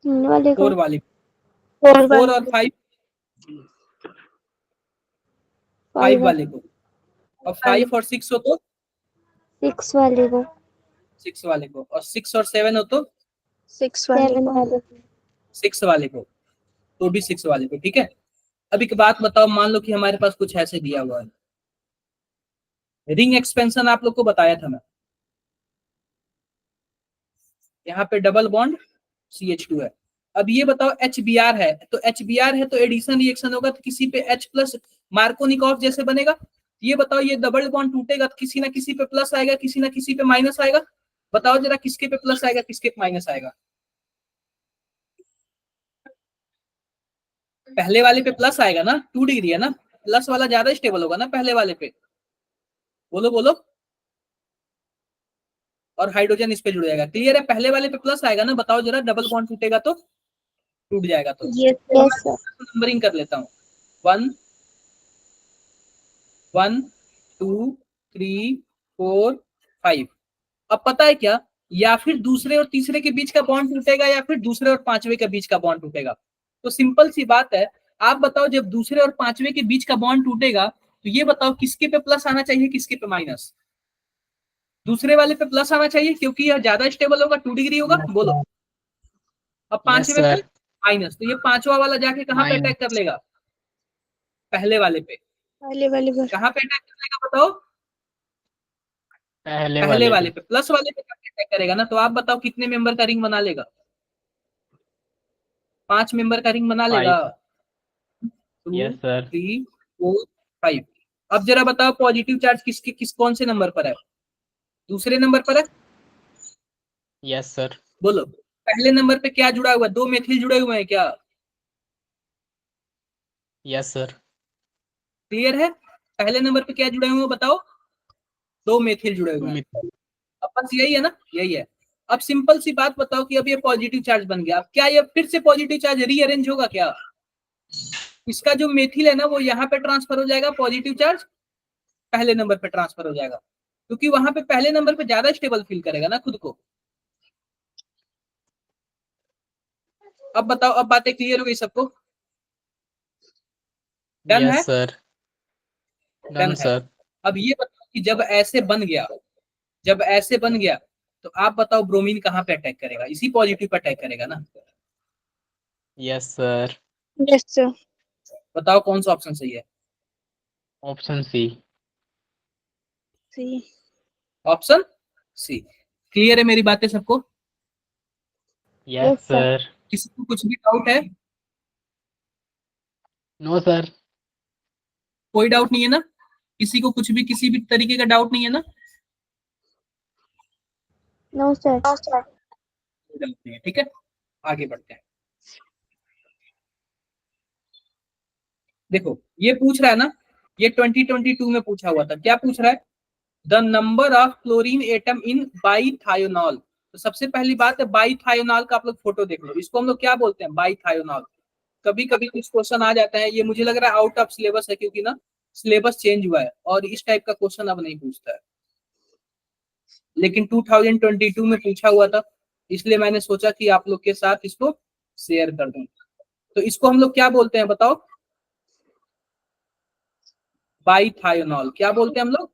तीन वाले को। 4 वाले। फोर 4 वाले और को। 5 फाइव वाले को, और 5 और 6 हो तो सिक्स वाले को। 6 वाले को, और 6 और 7 हो तो सिक्स वाले सेवन को। वाले को। 6 वाले को, तो भी 6 वाले को। ठीक है, अब एक बात बताओ, मान लो कि हमारे पास कुछ ऐसे दिया हुआ है, रिंग एक्सपेंशन आप लोग को बताया था मैं, यहाँ पे डबल बॉन्ड CH2 है। अब ये बताओ HBr है, तो HBr है तो एडिशन रिएक्शन होगा, तो किसी पे H प्लस मार्कोनिकॉफ जैसे बनेगा। ये बताओ, ये डबल बॉन्ड टूटेगा तो किसी ना किसी पे प्लस आएगा, किसी ना किसी पे माइनस आएगा। बताओ जरा किसके पे प्लस आएगा, किसके पे माइनस आएगा? पहले वाले पे प्लस आएगा ना, 2 डिग्री है ना, प्लस वाला ज्यादा स्टेबल होगा ना पहले वाले पे। बोलो बोलो। और हाइड्रोजन इस पे जुड़ जाएगा। क्लियर है? पहले वाले पे प्लस आएगा ना, बताओ जरा, डबल बॉन्ड टूटेगा तो टूट जाएगा। तो यस सर। नंबरिंग कर लेता हूँ, 1 1 2 3 4 5। अब पता है क्या, या फिर दूसरे और तीसरे के बीच का बॉन्ड टूटेगा, या फिर दूसरे और पांचवे के बीच का बॉन्ड टूटेगा। तो सिंपल सी बात है, आप बताओ, जब दूसरे और पांचवे के बीच का बॉन्ड टूटेगा, तो ये बताओ किसके पे प्लस आना चाहिए, किसके पे माइनस? दूसरे वाले पे प्लस आना चाहिए, क्योंकि यह ज्यादा स्टेबल होगा, 2 डिग्री होगा। बोलो। अब यस पांचवे पे सर। माइनस, तो ये पांचवा वाला जाके कहाँ पे अटैक कर लेगा? पहले वाले पे। पहले वाले पर। कहाँ पे अटैक कर लेगा बताओ? पहले पहले वाले वाले पे। पे। प्लस वाले पे अटैक करेगा ना, तो आप बताओ कितने मेंबर का रिंग बना लेगा? 5 मेंबर का रिंग बना लेगा। 5। 2 यस सर। 3 4 5। अब जरा बताओ, पॉजिटिव चार्ज किस कौन से नंबर पर है? दूसरे नंबर पर है। Yes sir. बोलो। पहले नंबर पे क्या जुड़ा हुआ है? 2 मेथिल जुड़े हुए हैं क्या? Yes sir. क्लियर है? पहले नंबर पे क्या जुड़े हुए हैं बताओ? 2 मेथिल जुड़े हुए हैं। मित्र। अब बस यही है ना, यही है। अब सिंपल सी बात बताओ कि अब ये पॉजिटिव चार्ज बन गया, अब क्या ये फिर से पॉजिटिव चार्ज रीअरेंज होगा क्या? इसका जो मेथिल है ना वो यहाँ पे ट्रांसफर हो जाएगा, पॉजिटिव चार्ज पहले नंबर पे ट्रांसफर हो जाएगा, क्योंकि वहां पे पहले नंबर पे ज्यादा स्टेबल फील करेगा ना खुद को। अब बताओ, अब बातें क्लियर हो गई सबको? डन है? Yes sir. डन डन है। सर। अब ये बताओ कि जब ऐसे बन गया, जब ऐसे बन गया तो आप बताओ ब्रोमीन कहाँ पे अटैक करेगा? इसी पॉजिटिव पे अटैक करेगा ना। Yes sir. Yes, sir. बताओ कौन सा ऑप्शन सही है? Option C. C. Option C. Clear है मेरी बातें सबको? Yes Yes, sir. सर। किसी को कुछ भी डाउट है? No sir. कोई डाउट नहीं है ना? किसी को कुछ भी किसी भी तरीके का डाउट नहीं है ना? No, sir. कोई डाउट नहीं है, ठीक है। आगे बढ़ते हैं। देखो ये पूछ रहा है ना, ये 2022 में पूछा हुआ था। क्या पूछ रहा है? The number of chlorine atom in bithionol. तो सबसे पहली बात है बाईथायोनॉल का आप लोग फोटो देख लो। इसको हम लोग क्या बोलते हैं? बाईथायोनॉल। कभी कभी कुछ क्वेश्चन आ जाता है, ये मुझे लग रहा है आउट ऑफ सिलेबस है, क्योंकि ना सिलेबस चेंज हुआ है और इस टाइप का क्वेश्चन अब नहीं पूछता है, लेकिन 2022 में पूछा हुआ था, इसलिए मैंने सोचा कि आप लोग के साथ इसको शेयर कर दूं। तो इसको हम लोग क्या बोलते हैं बताओ? बाईथायोनॉल। क्या बोलते हैं हम लोग?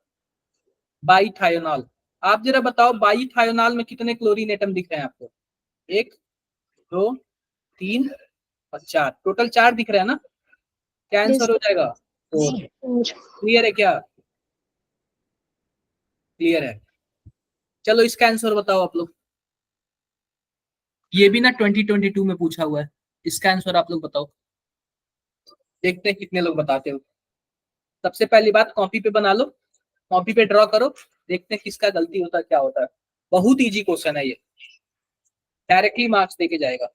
बाईथायोनॉल। आप जरा बताओ बाईथायोनॉल में कितने क्लोरीन एटम दिख रहे हैं आपको? 1 2 3 और 4, टोटल 4 दिख रहे हैं ना? क्या Yes. आंसर हो जाएगा? 4। क्लियर है क्या? क्लियर है। चलो इसका आंसर बताओ आप लोग। ये भी ना 2022 में पूछा हुआ है, इसका आंसर आप लोग बताओ। देखते हैं कितने लोग बताते हो। सबसे पहली बात कॉपी पे बना लो, कॉपी पे ड्रॉ करो, देखते हैं किसका गलती होता है, क्या होता है। बहुत इजी क्वेश्चन है ये, डायरेक्टली मार्क्स देके जाएगा।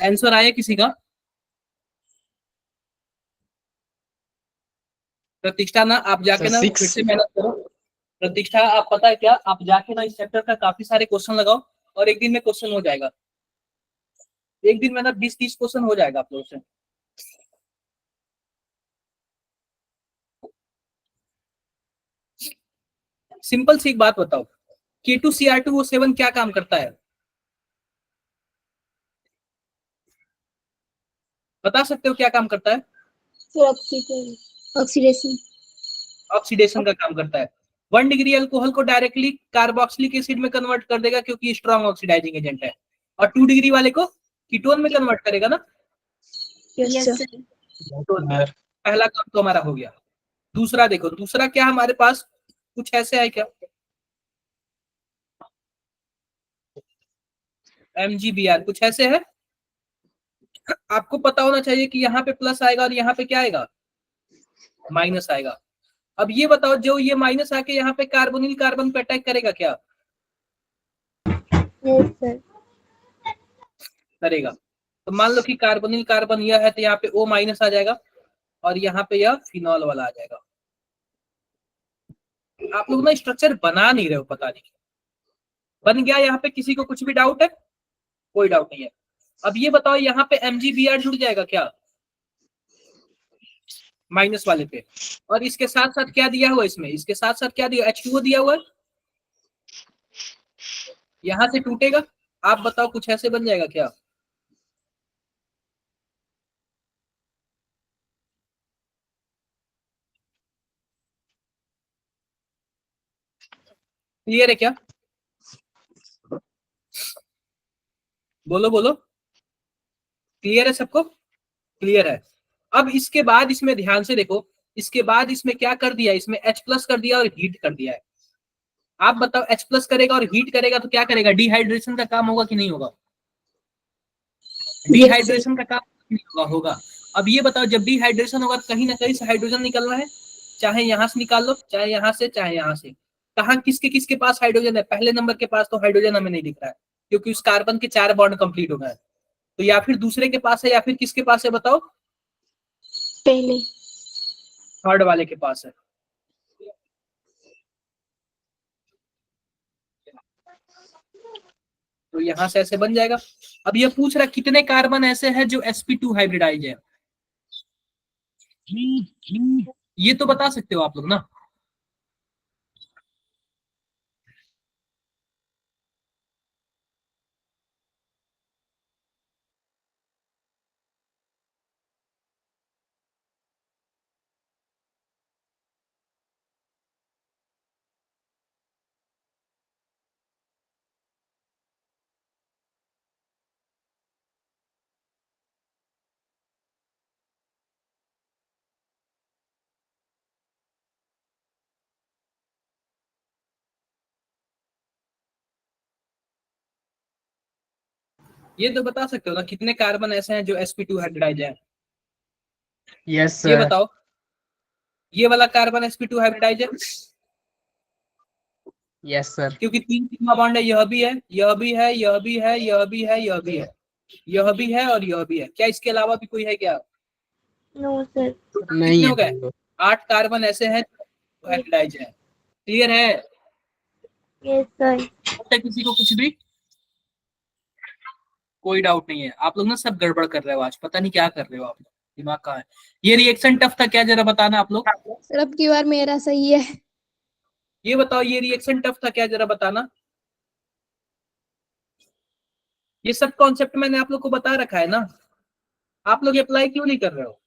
आंसर आया किसी का? प्रतिष्ठा ना आप सर जाके ना फिर 6। से मेहनत करो। प्रतिष्ठा आप पता है क्या, आप जाके ना इस चैप्टर का काफी सारे क्वेश्चन लगाओ और एक दिन में क्वेश्चन हो जाएगा। एक दिन में ना 20-30 क्वेश्चन हो जाएगा आप लोगों से। सिंपल सी एक बात बताओ, K2Cr2O7 क्या काम करता है? बता सकते हो क्या काम करता है? फिर ऑक्सीडेशन। ऑक्सीडेशन का काम करता है। 1 डिग्री अल्कोहल को डायरेक्टली कार्बोक्सिलिक एसिड में कन्वर्ट कर देगा, क्योंकि स्ट्रॉन्ग ऑक्सीडाइजिंग एजेंट है। और 2 डिग्री वाले को कीटोन में कन्वर्ट करेगा ना। Yes, sir. तो पहला काम तो हमारा हो गया। दूसरा देखो, दूसरा क्या हमारे पास कुछ ऐसे है क्या? MgBr कुछ ऐसे है। आपको पता होना चाहिए कि यहाँ पे प्लस आएगा और यहाँ पे क्या आएगा? माइनस आएगा। अब ये बताओ जो ये माइनस आके यहाँ पे कार्बोनिल कार्बन पे अटैक करेगा क्या? Yes, sir. करेगा। तो मान लो कि कार्बोनिल कार्बन यह है तो यहाँ पे O माइनस आ जाएगा और यहाँ पे यह फिनॉल वाला आ जाएगा। आप लोग ना स्ट्रक्चर बना नहीं रहे हो, पता नहीं बन गया। यहाँ पे किसी को कुछ भी डाउट है? कोई डाउट नहीं है। अब ये बताओ यहाँ पे MgBr जुड़ जाएगा क्या माइनस वाले पे? और इसके साथ साथ क्या दिया हुआ इसमें? इसके साथ साथ क्या दिया? H2O दिया हुआ है। यहां से टूटेगा। आप बताओ कुछ ऐसे बन जाएगा क्या? क्लियर है क्या? बोलो बोलो, क्लियर है सबको? क्लियर है। अब इसके बाद इसमें ध्यान से देखो, इसके बाद इसमें क्या कर दिया? इसमें H+ कर दिया और हीट कर दिया है। आप बताओ H+ करेगा और हीट करेगा तो क्या करेगा? डिहाइड्रेशन का काम होगा कि नहीं होगा? डिहाइड्रेशन का काम नहीं होगा? होगा। अब ये बताओ जब डिहाइड्रेशन होगा तो कहीं ना कहीं से हाइड्रोजन निकलना है, चाहे यहां से निकाल लो, चाहे यहां से, चाहे यहां से। कहा किसके किसके पास हाइड्रोजन है? पहले नंबर के पास तो हाइड्रोजन हमें नहीं दिख रहा है क्योंकि उस कार्बन के 4 बॉन्ड कंप्लीट हो गए। तो या फिर दूसरे के पास है या फिर किसके पास है बताओ? पहले थर्ड वाले के पास है। तो यहां से ऐसे बन जाएगा। अब ये पूछ रहा कितने कार्बन ऐसे हैं जो sp2 हाइब्रिडाइज है? ये तो बता सकते हो आप लोग ना। ये तो बता सकते हो ना कितने कार्बन ऐसे हैं जो sp2 हाइब्रिडाइज है? Yes, ये sir. बताओ, ये वाला कार्बन sp2 हाइब्रिडाइज है Yes, sir. क्योंकि 3 सिग्मा बॉन्ड है। यह भी है, यह भी है, यह भी है, यह भी है, यह भी है, यह भी है और यह भी है। क्या इसके अलावा भी कोई है क्या? No, sir. कितने हो गए? 8 कार्बन ऐसे हैं जो हाइब्रिडाइज है। क्लियर है? Yes, sir. किसी को कुछ भी कोई डाउट नहीं है? आप लोग ना सब गड़बड़ कर रहे हो आज, पता नहीं क्या कर रहे हो आप लोग, दिमाग कहाँ है? ये रिएक्शन टफ था क्या, जरा बताना आप लोग। सर अब की बार मेरा सही है। ये बताओ ये रिएक्शन टफ था क्या, जरा बताना। ये सब कॉन्सेप्ट मैंने आप लोग को बता रखा है ना, आप लोग अप्लाई क्यों नहीं कर रहे हो?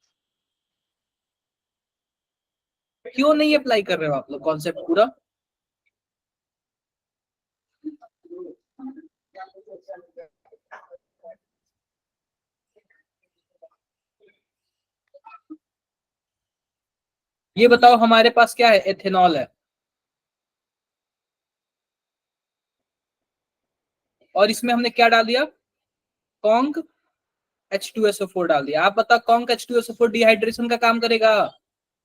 क्यों नहीं अप्लाई कर रहे हो आप लोग कॉन्सेप्ट पूरा? ये बताओ हमारे पास क्या है? एथेनॉल है और इसमें हमने क्या डाल दिया? कॉन्क H2SO4 डाल दिया। आप बताओ कॉन्क H2SO4 डिहाइड्रेशन का काम करेगा,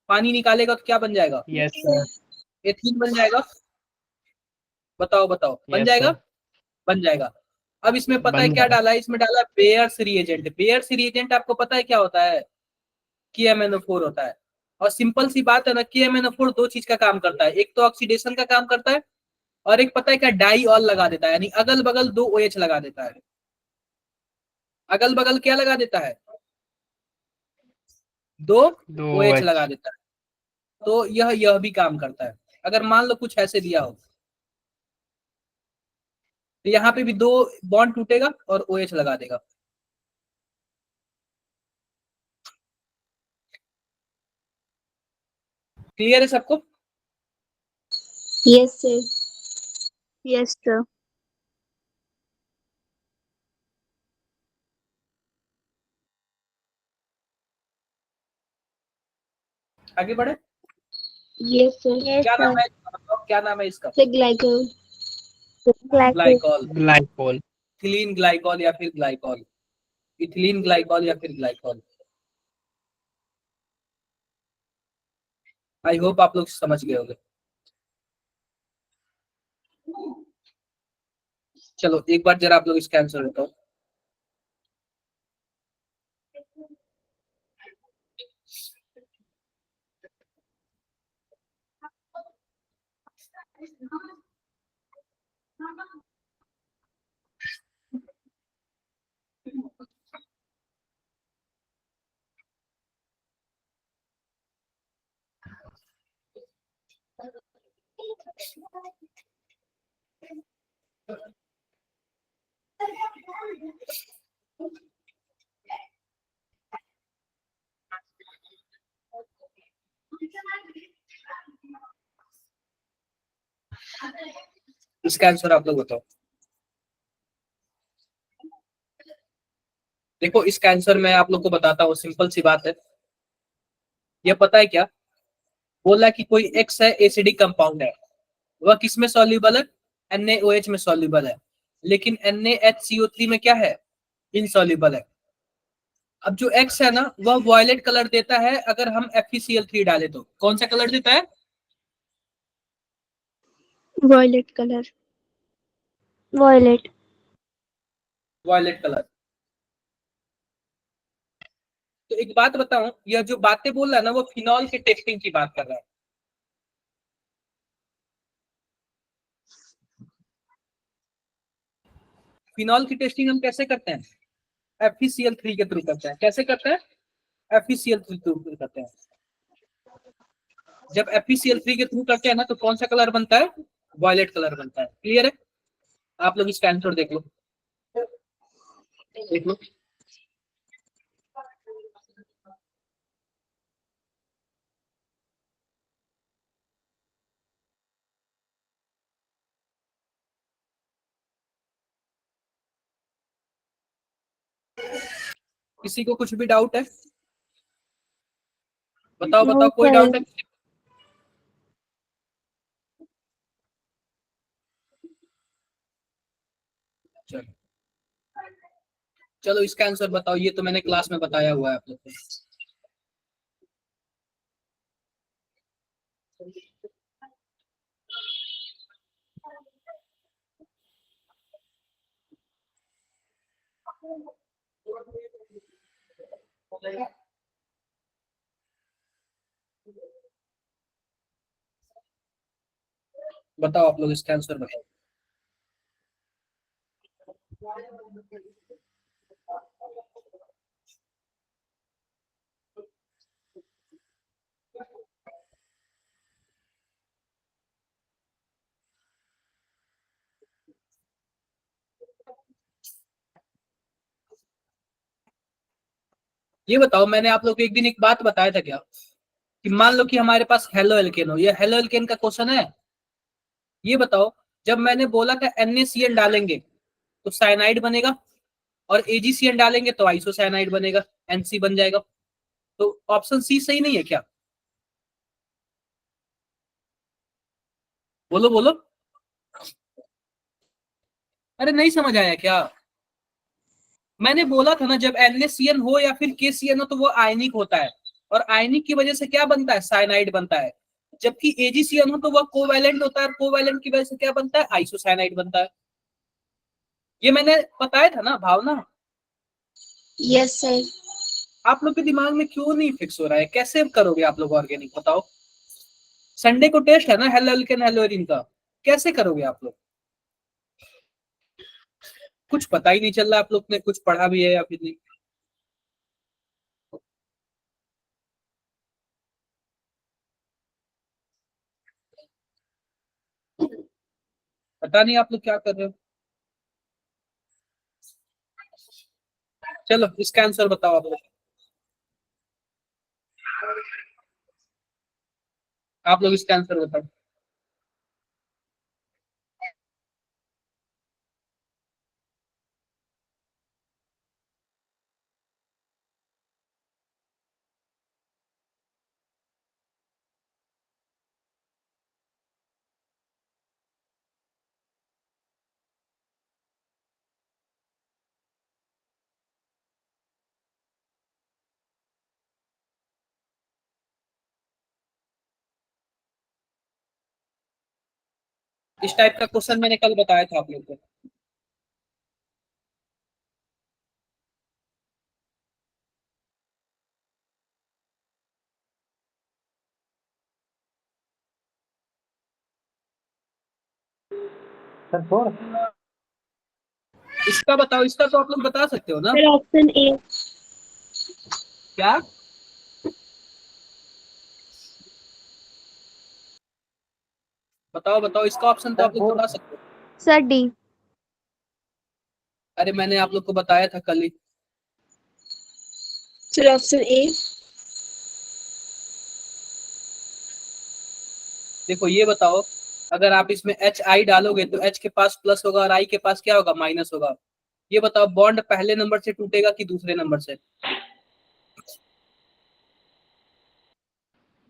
पानी निकालेगा तो क्या बन जाएगा? Yes, sir. एथीन बन जाएगा। बताओ बताओ, बन Yes, जाएगा? sir. बन जाएगा। अब इसमें पता है बन क्या जाएगा। डाला है? इसमें डाला है बेयर्स रिएजेंट। बेयर्स रिएजेंट आपको पता है क्या होता है? KMnO4 होता है। और सिंपल सी बात है ना, KMnO4 दो चीज का काम करता है, एक तो ऑक्सीडेशन का काम करता है और एक पता है क्या, डाई ऑल लगा देता है, यानी अगल बगल 2 OH लगा देता है। अगल बगल क्या लगा देता है? 2 दो OH लगा देता है। तो यह भी काम करता है। अगर मान लो कुछ ऐसे दिया हो तो यहाँ पे भी 2 बॉन्ड टूटेगा और OH लगा देगा। क्लियर है सबको? Yes sir. Yes, sir. आगे बढ़े। Yes sir. Yes, क्या sir. नाम है इसका? बताओ क्या नाम है इसका? Sir glycol. Glycol, glycol. Ethylene glycol या फिर ग्लाइकॉल, इथिलीन ग्लाइकॉल या फिर ग्लाइकॉल। आई होप आप लोग समझ गए होंगे। चलो एक बार जरा आप लोग इसका आंसर बताओ। इसका आंसर आप लोग बताओ। देखो इसका आंसर मैं आप लोग को बताता हूँ, सिंपल सी बात है। ये पता है क्या बोला कि कोई एक्स है एसिडिक कंपाउंड है, वह किस में सॉल्युबल है, NaOH में सॉल्युबल है, लेकिन NaHCO3 में क्या है, इनसॉल्युबल है। अब जो एक्स है ना वह वॉयलेट कलर देता है अगर हम FeCl3 डालें तो। कौन सा कलर देता है? Violet color. violet, violet colour. तो एक बात बताऊं, यह जो बातें बोल रहा है ना वो फिनॉल के टेस्टिंग की बात कर रहा है। फिनॉल की टेस्टिंग हम कैसे करते हैं? FeCl3 के थ्रू करते हैं। कैसे करते हैं? FeCl3 के थ्रू करते हैं। जब FeCl3 के थ्रू करते हैं ना तो कौन सा कलर बनता है? वॉयलेट कलर बनता है। क्लियर है? आप लोग इसका आंसर देख लो, देख लो। किसी को कुछ भी डाउट है? बताओ no बताओ, कोई sir, डाउट है? चलो चलो इसका आंसर बताओ, ये तो मैंने क्लास में बताया हुआ है आप लोग को। बताओ आप लोग इसका आंसर बताओ। ये बताओ, मैंने आप लोग को एक दिन एक बात बताया था क्या, कि मान लो कि हमारे पास हेलो एल्केन हो, ये हेलो एल्केन का क्वेश्चन है। ये बताओ, जब मैंने बोला था NaCl डालेंगे तो साइनाइड बनेगा, और AgCl डालेंगे तो आइसोसाइनाइड बनेगा, NC बन जाएगा। तो ऑप्शन सी सही नहीं है क्या? बोलो बोलो। अरे नहीं समझ आया क्या? मैंने बोला था ना जब NaCl हो या फिर KCl हो तो वो आयनिक होता है, और आयनिक की वजह से क्या बनता है, साइनाइड बनता है। जबकि AgCl हो तो वह कोवैलेंट होता है, और कोवैलेंट की वजह से क्या बनता है, आइसोसाइनाइड बनता है। ये मैंने बताया था ना भावना। Yes sir. आप लोग के दिमाग में क्यों नहीं फिक्स हो रहा है? कैसे करोगे आप लोग ऑर्गेनिक, बताओ। संडे को टेस्ट है ना हेलो एल्केन हेलोइरिन का, कैसे करोगे आप लोग? कुछ पता ही नहीं चल रहा आप लोग ने कुछ पढ़ा भी है या फिर नहीं। पता नहीं आप लोग क्या कर रहे हो। चलो इसका आंसर बताओ आप लोग। आप लोग इसका आंसर बताओ। इस टाइप का क्वेश्चन मैंने कल बताया था आप लोग को। इसका बताओ, इसका तो आप लोग बता सकते हो ना। Sir option A. क्या? बताओ बताओ, इसका ऑप्शन तो आप लोग बता सकते हो। Sir D. अरे मैंने आप लोग को बताया था कल ही। Sir option A. देखो ये बताओ, अगर आप इसमें एच आई डालोगे तो एच के पास प्लस होगा और आई के पास क्या होगा, माइनस होगा। ये बताओ बॉन्ड पहले नंबर से टूटेगा कि दूसरे नंबर से?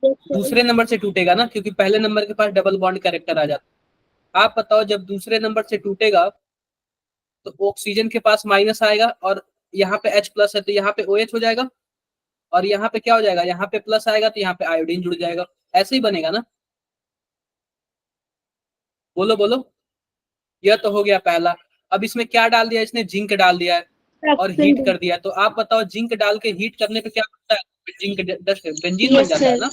दूसरे नंबर से टूटेगा ना, क्योंकि पहले नंबर के पास डबल बॉन्ड कैरेक्टर आ जाता। आप बताओ जब दूसरे नंबर से टूटेगा तो ऑक्सीजन के पास माइनस आएगा और यहाँ पे H प्लस है तो यहाँ पे OH हो जाएगा, और यहाँ पे क्या हो जाएगा, यहाँ पे प्लस आएगा तो यहाँ पे आयोडीन जुड़ जाएगा। ऐसे ही बनेगा ना। बोलो बोलो। यह तो हो गया पहला। अब इसमें क्या डाल दिया, इसने जिंक डाल दिया है और ऑप्शन हीट डी। कर दिया। तो आप बताओ जिंक डाल के हीट करने पे क्या बनता है, जिंक डस्ट बेंजीन बन यस जाता है सर। ना,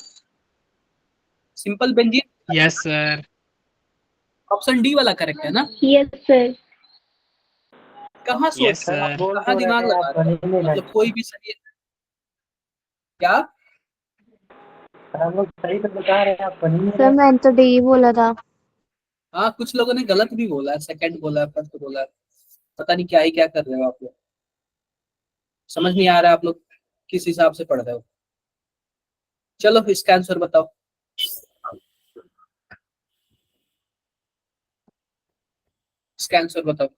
simple benzene. Yes, sir. Option D वाला करेक्ट है ना। Yes sir. कहाँ Yes, सोच, sir. कहाँ दिमाग लगा रहे हो? मतलब कोई भी सही है क्या? हम लोग सही तो बता रहे हैं, आप बनी नहीं सर रहे। मैंने तो डी बोला था। हाँ कुछ लोगों ने गलत भी बोला है, सेकंड बोला है, फर्स्ट बोला है। पता नहीं क्या ही क्या कर रहे हो आप लोग। समझ नहीं आ रहा है आप लोग किस हिसाब से पढ़ रहे हो। चलो इसका आंसर बताओ। इसका आंसर बताओ।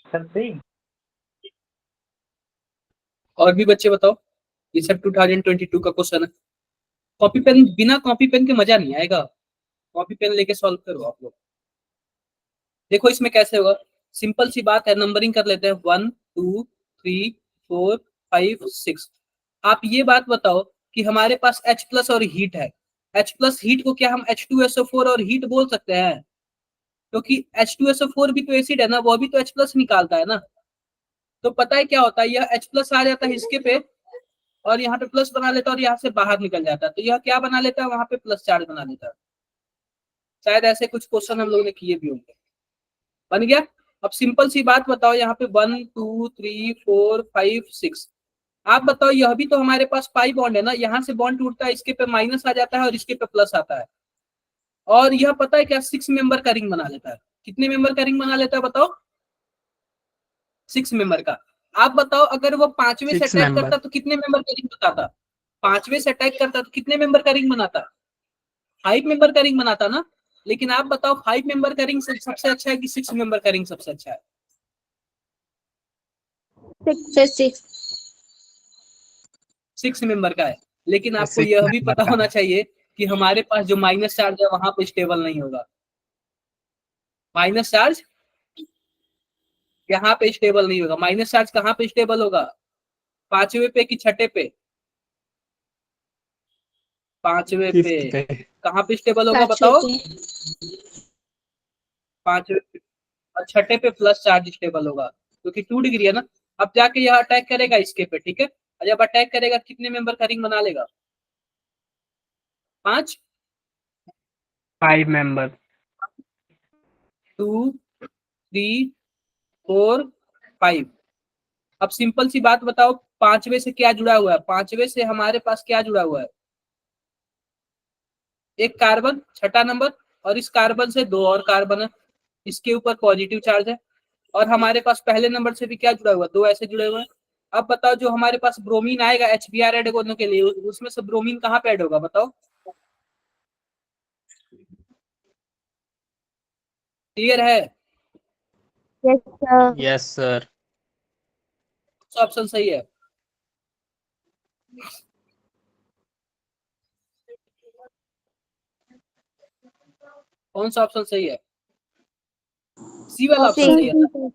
सर सी। और भी बच्चे बताओ। ये सब 2022 का क्वेश्चन है। कॉपी पेन, बिना कॉपी पेन के मजा नहीं आएगा। कॉपी पेन लेके सॉल्व करो आप लोग। देखो इसमें कैसे होगा, सिंपल सी बात है, नंबरिंग कर लेते हैं 1 2 3 4 5 6। आप ये बात बताओ कि हमारे पास H प्लस और हीट है। H प्लस हीट को क्या हम H2SO4 और हीट बोल सकते हैं? क्योंकि H2SO4 भी तो एसिड है ना, वो भी तो H प्लस निकालता है ना। तो पता है क्या होता है, यह H प्लस आ जाता है इसके पे और यहाँ पे प्लस बना लेता है और यहाँ से बाहर निकल जाता है, तो यह क्या बना लेता है, वहां पे प्लस चार्ज बना लेता है। शायद ऐसे कुछ क्वेश्चन हम लोगों ने किए भी होंगे। बन गया। अब सिंपल सी बात बताओ, यहाँ पे 1 2 3 4 5 6। आप बताओ यह भी तो हमारे पास पाई बॉन्ड है ना, यहाँ से बॉन्ड टूटता है, इसके पे माइनस आ जाता है और इसके पे प्लस आता है। और यह पता है क्या, 6 मेंबर का रिंग बना लेता है। कितने मेंबर का रिंग बना लेता है बताओ? 6 मेंबर का। आप बताओ अगर वो पांचवें से 6 अटैक member. करता तो कितने मेंबर का रिंग बताता? पांचवें से अटैक करता तो कितने मेंबर का रिंग बनाता? 5 मेंबर का रिंग बनाता ना। लेकिन आप बताओ 5 मेंबर का रिंग सबसे अच्छा है कि 6 मेंबर का रिंग सबसे अच्छा है? Sir six. 6 मेंबर का है। लेकिन आपको 6 यह भी member पता का होना है. चाहिए कि हमारे पास जो माइनस चार्ज है वहां पे स्टेबल नहीं होगा। माइनस चार्ज यहाँ पे स्टेबल नहीं होगा। माइनस चार्ज कहाँ पे स्टेबल होगा, पांचवे पे कि छठे पे? पांचवे पे। 5th पे. कहाँ पे स्टेबल होगा पांचवे बताओ? पे। पांचवे पे। और छठे पे प्लस चार्ज स्टेबल होगा, क्योंकि 2 डिग्री है ना। अब जाके यह अटैक करेगा इसके पे, ठीक है। और जब अटैक करेगा कितने मेंबर का रिंग बना लेगा? 5 5 member. 2 3 4 5। अब सिंपल सी बात बताओ, पांचवे से क्या जुड़ा हुआ है? पांचवे से हमारे पास क्या जुड़ा हुआ है? एक कार्बन, छठा नंबर, और इस कार्बन से 2 और कार्बन है, इसके ऊपर पॉजिटिव चार्ज है। और हमारे पास पहले नंबर से भी क्या जुड़ा हुआ है, 2 ऐसे जुड़े हुए हैं। अब बताओ जो हमारे पास ब्रोमीन आएगा HBr ऐड करने के लिए, उसमें से ब्रोमीन कहाँ पे ऐड होगा बताओ? क्लियर है? Yes, sir. Yes sir. Option सही है। कौन सा ऑप्शन सही है? सी वाला ऑप्शन C. सही है ना?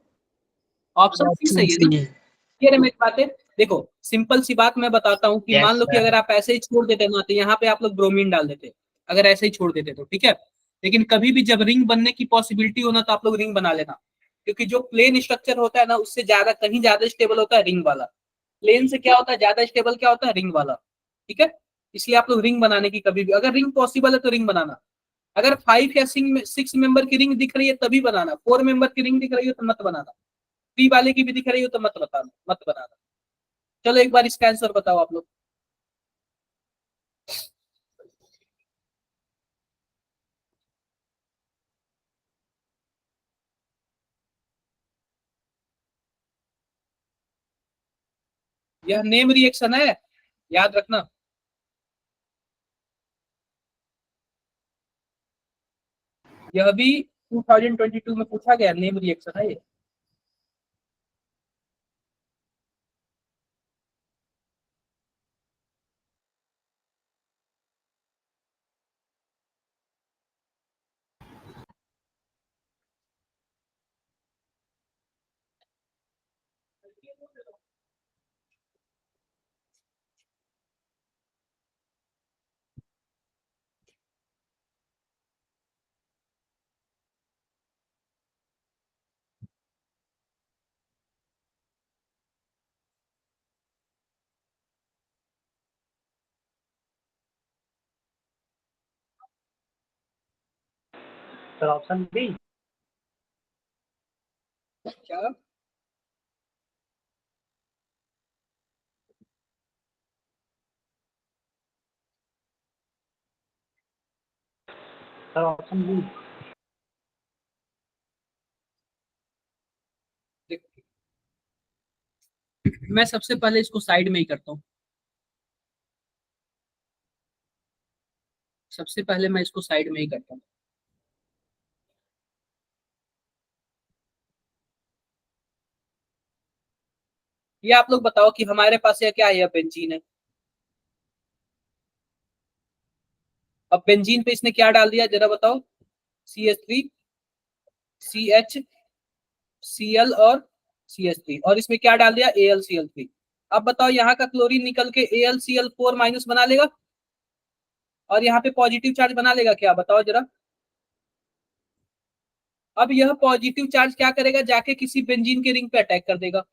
ऑप्शन सी सही है ना? क्लियर है मेरी बातें? देखो सिंपल सी बात मैं बताता हूँ कि Yes, मान लो कि sir. अगर आप ऐसे ही छोड़ देते ना तो यहाँ पे आप लोग ब्रोमीन डाल देते, अगर ऐसे ही छोड़ देते तो ठीक है। लेकिन कभी भी जब रिंग बनने की पॉसिबिलिटी हो ना तो आप लोग रिंग बना लेना, क्योंकि जो प्लेन स्ट्रक्चर होता है ना उससे ज्यादा कहीं ज्यादा स्टेबल होता है रिंग वाला। प्लेन से क्या होता है ज्यादा स्टेबल, क्या होता है रिंग वाला। ठीक है, इसलिए आप लोग रिंग बनाने की कभी भी, अगर रिंग पॉसिबल है तो रिंग बनाना। अगर 5 या 6 मेंबर की रिंग दिख रही है तभी बनाना, 4 मेंबर की रिंग दिख रही हो तो मत बनाना, 3 वाले की भी दिख रही हो तो मत बनाना। चलो एक बार इसका आंसर बताओ आप लोग। यह नेम रिएक्शन है, याद रखना। यह भी 2022 में पूछा गया, नेम रिएक्शन है ये। Sir option B. क्या? Sir option B. मैं सबसे पहले इसको साइड में ही करता हूँ, सबसे पहले मैं इसको साइड में ही करता हूँ। ये आप लोग बताओ कि हमारे पास यह क्या है, यह बेंजीन है। अब बेंजीन पे इसने क्या डाल दिया जरा बताओ, CH3 CH Cl और CH3, और इसमें क्या डाल दिया AlCl3। अब बताओ यहाँ का क्लोरीन निकल के AlCl4 माइनस बना लेगा और यहाँ पे पॉजिटिव चार्ज बना लेगा क्या, बताओ जरा। अब यह पॉजिटिव चार्ज क्या करेगा, जाके किसी बेंजीन के रिंग पे अटैक कर देगा।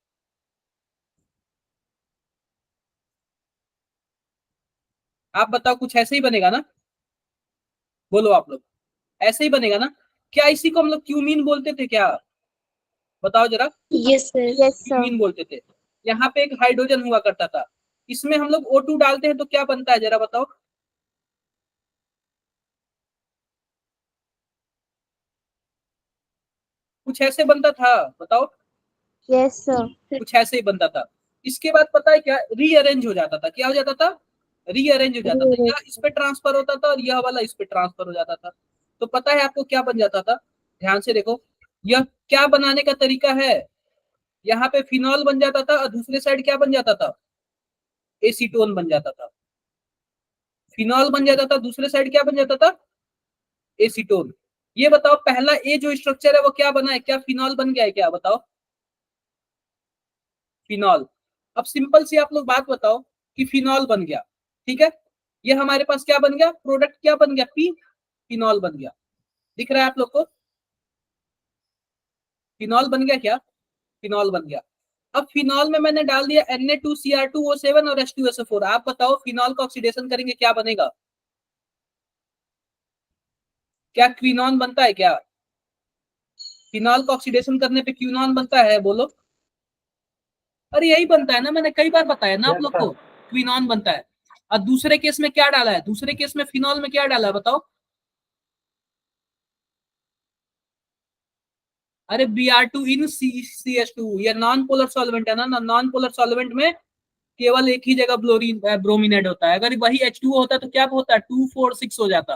आप बताओ कुछ ऐसे ही बनेगा ना, बोलो आप लोग, ऐसे ही बनेगा ना। क्या इसी को हम लोग क्यूमीन बोलते थे क्या, बताओ जरा। Yes sir. Yes, sir. Cumene बोलते थे। यहाँ पे एक हाइड्रोजन हुआ करता था, इसमें हम लोग O2 डालते हैं तो क्या बनता है जरा बताओ। कुछ ऐसे बनता था, बताओ। Yes, sir. कुछ ऐसे ही बनता था। इसके बाद पता है क्या, रीअरेंज हो जाता था। क्या हो जाता था, रीअरेंज हो जाता था। यह इस पे ट्रांसफर होता था और यह वाला इस पे ट्रांसफर हो जाता था। तो पता है आपको क्या बन जाता था, ध्यान से देखो। यह क्या बनाने का तरीका है, यहाँ पे फिनॉल बन जाता था और दूसरे साइड क्या बन जाता था, एसीटोन बन जाता था। फिनॉल बन जाता था, दूसरे साइड क्या बन जाता था, एसीटोन। ये बताओ पहला ए जो स्ट्रक्चर है वो क्या बना है, क्या फिनॉल बन गया है क्या, बताओ। फिनॉल। अब सिंपल सी आप लोग बात बताओ कि फिनॉल बन गया, ठीक है। ये हमारे पास क्या बन गया, प्रोडक्ट क्या बन गया, पी, फिनॉल बन गया। दिख रहा है आप लोग को, फिनॉल बन गया क्या, फिनॉल बन गया। अब फिनॉल में मैंने डाल दिया Na2Cr2O7 और H2SO4। आप बताओ फिनॉल का ऑक्सीडेशन करेंगे क्या बनेगा, क्या क्विनॉन बनता है क्या, फिनॉल का ऑक्सीडेशन करने पे क्विनॉन बनता है, बोलो। अरे यही बनता है ना, मैंने कई बार बताया ना आप लोग को, क्विनॉन बनता है। और दूसरे केस में क्या डाला है, दूसरे केस में फिनॉल में क्या डाला है बताओ। अरे Br2 इन CH2, ये नॉन पोलर सॉल्वेंट है ना, नॉन पोलर सॉल्वेंट में केवल एक ही जगह ब्लोरीन ब्रोमीन ऐड होता है। अगर वही H2O होता तो क्या होता है, 2 4 6 हो जाता।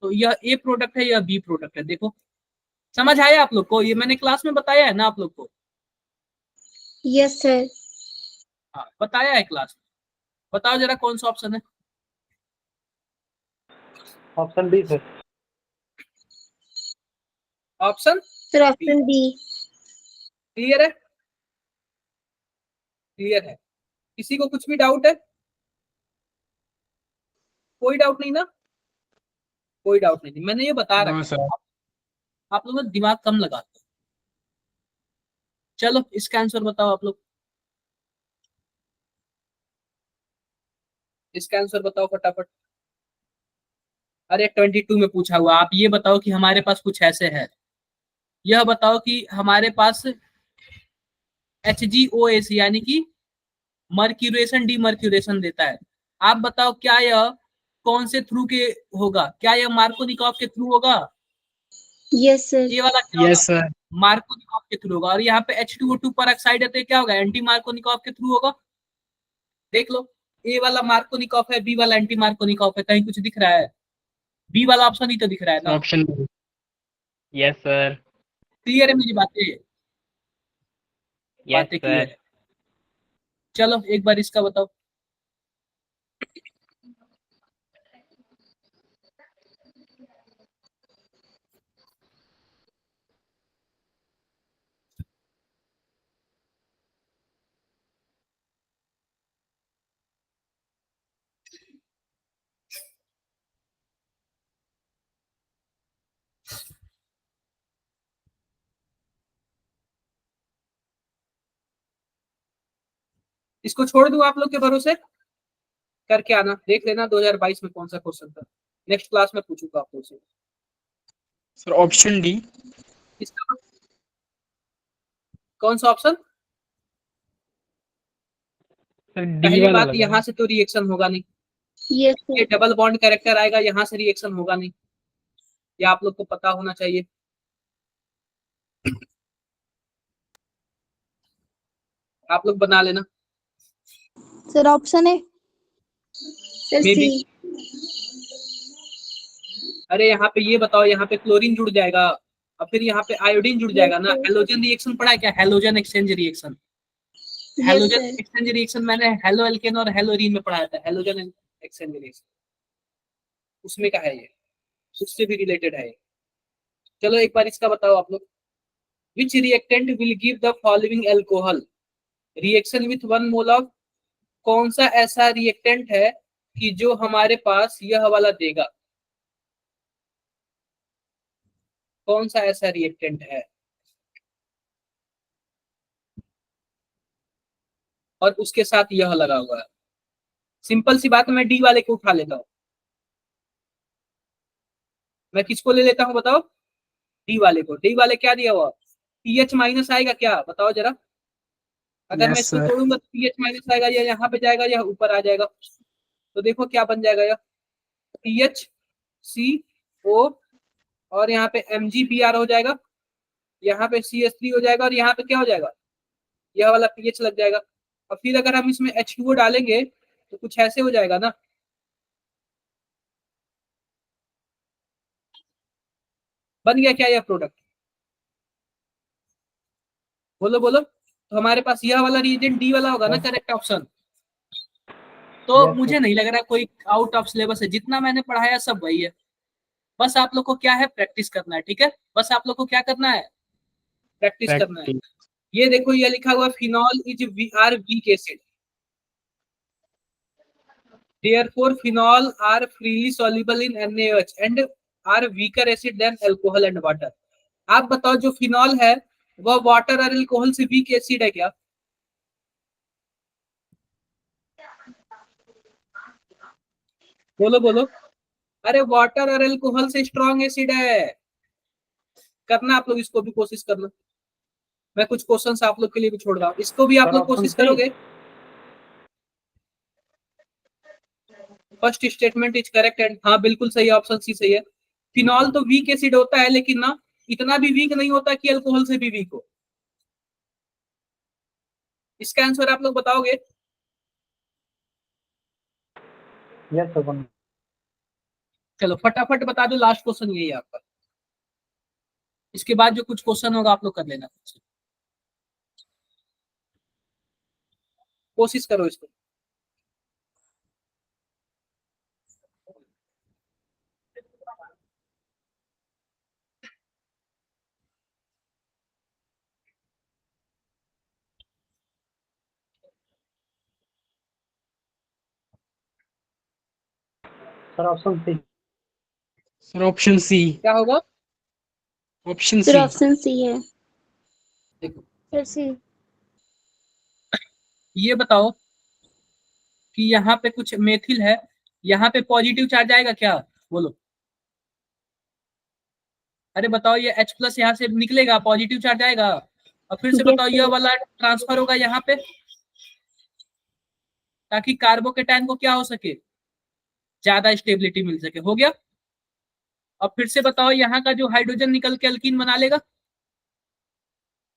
तो यह ए प्रोडक्ट है, यह बी प्रोडक्ट है, देखो समझ आया आप लोग को? ये मैंने क्लास में बताया है ना आप लोग को? Yes sir. हाँ बताया है क्लास में। बताओ जरा कौन सा ऑप्शन है? Option B sir. Option sir option B. Clear है? क्लियर है? किसी को कुछ भी डाउट है? कोई डाउट नहीं ना? कोई डाउट नहीं थी, मैंने ये बता नो रखा सर। है। आप लोग ना दिमाग कम लगाते हो। चलो इसका आंसर बताओ आप लोग। इसका आंसर बताओ फटाफट। अरे 22 में पूछा हुआ, आप ये बताओ कि हमारे पास कुछ ऐसे है। यह बताओ कि हमारे पास HgOS यानी कि मर्क्यूरेशन डीमर्क्यूरेशन देता है। आप बताओ क्या यह कौन से थ्रू के होगा? क्या यह मार्कोनिकॉफ के थ्रू होगा? Yes sir. ये वाला क्या होगा? Yes sir. मार्कोनिकॉफ के थ्रू होगा। और यहाँ पे H2O2 पर ऑक्साइड है तो ये क्या होगा? एंटी मार्कोनिकॉफ के थ्रू होगा। देख लो, ए वाला मार्कोनिकॉफ है, बी वाला एंटी मार्कोनिकॉफ है। कहीं कुछ दिख रहा है? बी वाला ऑप्शन ही तो दिख रहा है ना। Option B. Yes sir. Clear है मेरी बातें? यस बातें क्लियर सर। है। चलो एक बार इसका बताओ। इसको छोड़ दूं आप लोग के भरोसे? करके आना, देख लेना 2022 में कौन सा क्वेश्चन था। नेक्स्ट क्लास में पूछूंगा आप लोग से। Sir option D. इसका कौन सा ऑप्शन? सर डी पहली वाला बात, लग रहा यहाँ है। से तो रिएक्शन होगा नहीं। यस ये सर। डबल बॉन्ड कैरेक्टर आएगा, यहाँ से रिएक्शन होगा नहीं। ये आप लोग को पता होना चाहिए। आप लोग बना लेना। सर ऑप्शन है। सर मे सी। बी। अरे यहाँ पे ये बताओ, यहाँ पे क्लोरीन जुड़ जाएगा और फिर यहाँ पे आयोडीन जुड़ यस जाएगा ना। सर। हेलोजन रिएक्शन पढ़ा है क्या? Halogen exchange reaction. Yes halogen sir. Exchange reaction मैंने हेलो एल्केन और हेलोरीन में पढ़ाया था। हेलोजन एक्सचेंज रिएक्शन उसमें का है ये, उससे भी रिलेटेड है ये। चलो एक बार इसका बताओ आप लोग। Which reactant will give the following alcohol reaction with 1 mole of? कौन सा ऐसा रिएक्टेंट है कि जो हमारे पास यह वाला देगा? कौन सा ऐसा रिएक्टेंट है और उसके साथ यह लगा हुआ है? सिंपल सी बात है, मैं डी वाले को उठा लेता हूं। मैं किसको ले लेता हूं बताओ? डी वाले को। डी वाले क्या दिया हुआ? पीएच माइनस आएगा क्या बताओ जरा? अगर मैं यस इसको सर। तोड़ूंगा तो पीएच माइनस आएगा, या यहाँ पे जाएगा या ऊपर आ जाएगा। तो देखो क्या बन जाएगा, यह पीएच सी ओ और यहाँ पे MgBr हो जाएगा, यहाँ पे CH3 हो जाएगा और यहाँ पे क्या हो जाएगा? यह वाला पीएच लग जाएगा। और फिर अगर हम इसमें H2O डालेंगे तो कुछ ऐसे हो जाएगा ना। बन गया क्या यह प्रोडक्ट? बोलो बोलो। तो हमारे पास यह वाला रिएजेंट डी वाला होगा ना करेक्ट ऑप्शन? तो यस मुझे सर। नहीं लग रहा कोई आउट ऑफ सिलेबस है। जितना मैंने पढ़ाया सब वही है। बस आप लोग को क्या है, प्रैक्टिस करना है। ठीक है, बस आप लोग को क्या करना है? प्रैक्टिस करना है। प्रैक्टिस। ये देखो, ये लिखा हुआ phenol is are weak acid, therefore phenol are freely soluble in NaOH and are weaker acid than alcohol and water। आप बताओ जो फिनॉल है वह वाटर और अल्कोहल से वीक एसिड है क्या? बोलो बोलो। अरे वाटर और अल्कोहल से स्ट्रॉन्ग एसिड है। करना आप लोग इसको भी कोशिश करना। मैं कुछ क्वेश्चंस आप लोग के लिए भी छोड़ रहा हूँ, इसको भी आप सर लोग ऑप्शन कोशिश सी। करोगे। First statement is correct and हाँ बिल्कुल सही, ऑप्शन सी सही है। फिनॉल तो वीक एसिड होता है लेकिन ना इतना भी वीक नहीं होता कि अल्कोहल से भी वीक हो। इसका आंसर आप लोग बताओगे? Yes sir. चलो फटाफट बता दो, लास्ट क्वेश्चन यही है आपका। इसके बाद जो कुछ क्वेश्चन होगा आप लोग कर लेना, कोशिश करो इसको। Sir option C. Sir option C. क्या होगा? Option sir C. Option C है। देखो सर सी। ये बताओ कि यहाँ पे कुछ मेथिल है, यहाँ पे पॉजिटिव चार्ज आएगा क्या? बोलो। अरे बताओ, ये H+ यहाँ से निकलेगा, पॉजिटिव चार्ज आएगा। और फिर से Yes, बताओ, sir. यह वाला ट्रांसफर होगा यहाँ पे, ताकि कार्बोकेटायन को क्या हो सके, ज्यादा स्टेबिलिटी मिल सके। हो गया। अब फिर से बताओ, यहाँ का जो हाइड्रोजन निकल के अल्कीन बना लेगा,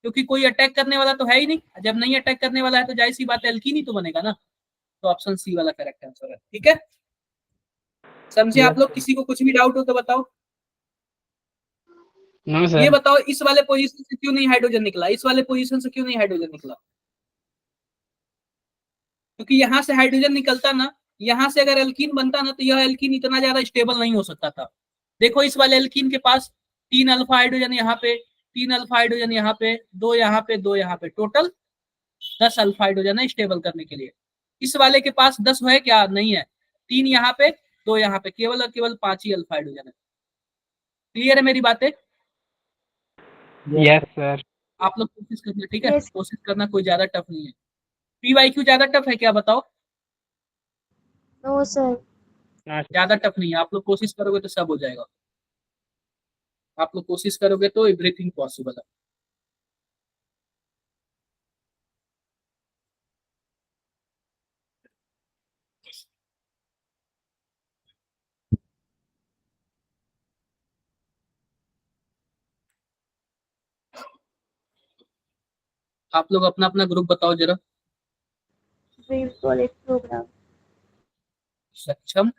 क्योंकि कोई अटैक करने वाला तो है ही नहीं। जब नहीं अटैक करने वाला है तो जाहिर सी बात है अल्कीन ही तो बनेगा ना। तो ऑप्शन सी वाला करेक्ट आंसर है। ठीक है, समझे आप लोग? किसी को कुछ भी डाउट हो तो बताओ। नो ये सर। बताओ, इस वाले पोजीशन से क्यों नहीं हाइड्रोजन निकला, इस वाले पोजीशन से क्यों नहीं हाइड्रोजन निकला? क्योंकि यहाँ से हाइड्रोजन निकलता ना, यहाँ से अगर एल्कीन बनता ना, तो यह एल्कीन इतना ज्यादा स्टेबल नहीं हो सकता था। देखो, इस वाले एल्कीन के पास 3 अल्फा हाइड्रोजन यहाँ पे, 3 अल्फा हाइड्रोजन यहाँ पे, 2 यहाँ पे, 2 यहाँ पे, टोटल 10 अल्फा हाइड्रोजन है स्टेबल करने के लिए। इस वाले के पास 10 है क्या? नहीं है। 3 यहाँ पे, 2 यहाँ पे, केवल और केवल 5 ही अल्फा हाइड्रोजन है। क्लियर है मेरी बातें? Yes sir. आप लोग कोशिश करना, ठीक है? Yes. कोशिश करना, कोई ज्यादा टफ नहीं है। PYQ ज्यादा टफ है क्या? बताओ। No sir. ज्यादा टफ नहीं है, आप लोग कोशिश करोगे तो सब हो जाएगा। आप लोग कोशिश करोगे तो एवरीथिंग पॉसिबल है। आप लोग अपना अपना ग्रुप बताओ जरा। College programme. सक्षम,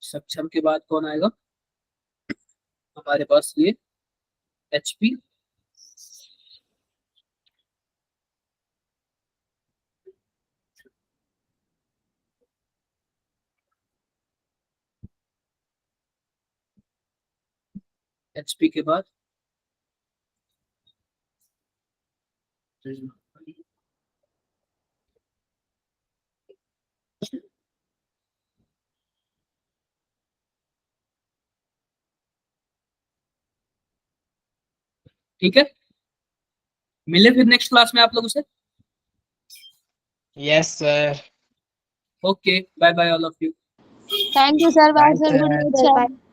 सक्षम के बाद कौन आएगा हमारे पास? ये HP, HP के बाद ठीक है। मिले फिर नेक्स्ट क्लास में आप लोगों से। Yes sir. Okay, bye bye all of you. Thank you sir, bye Bye, sir, good sir. Night sir sir. Bye.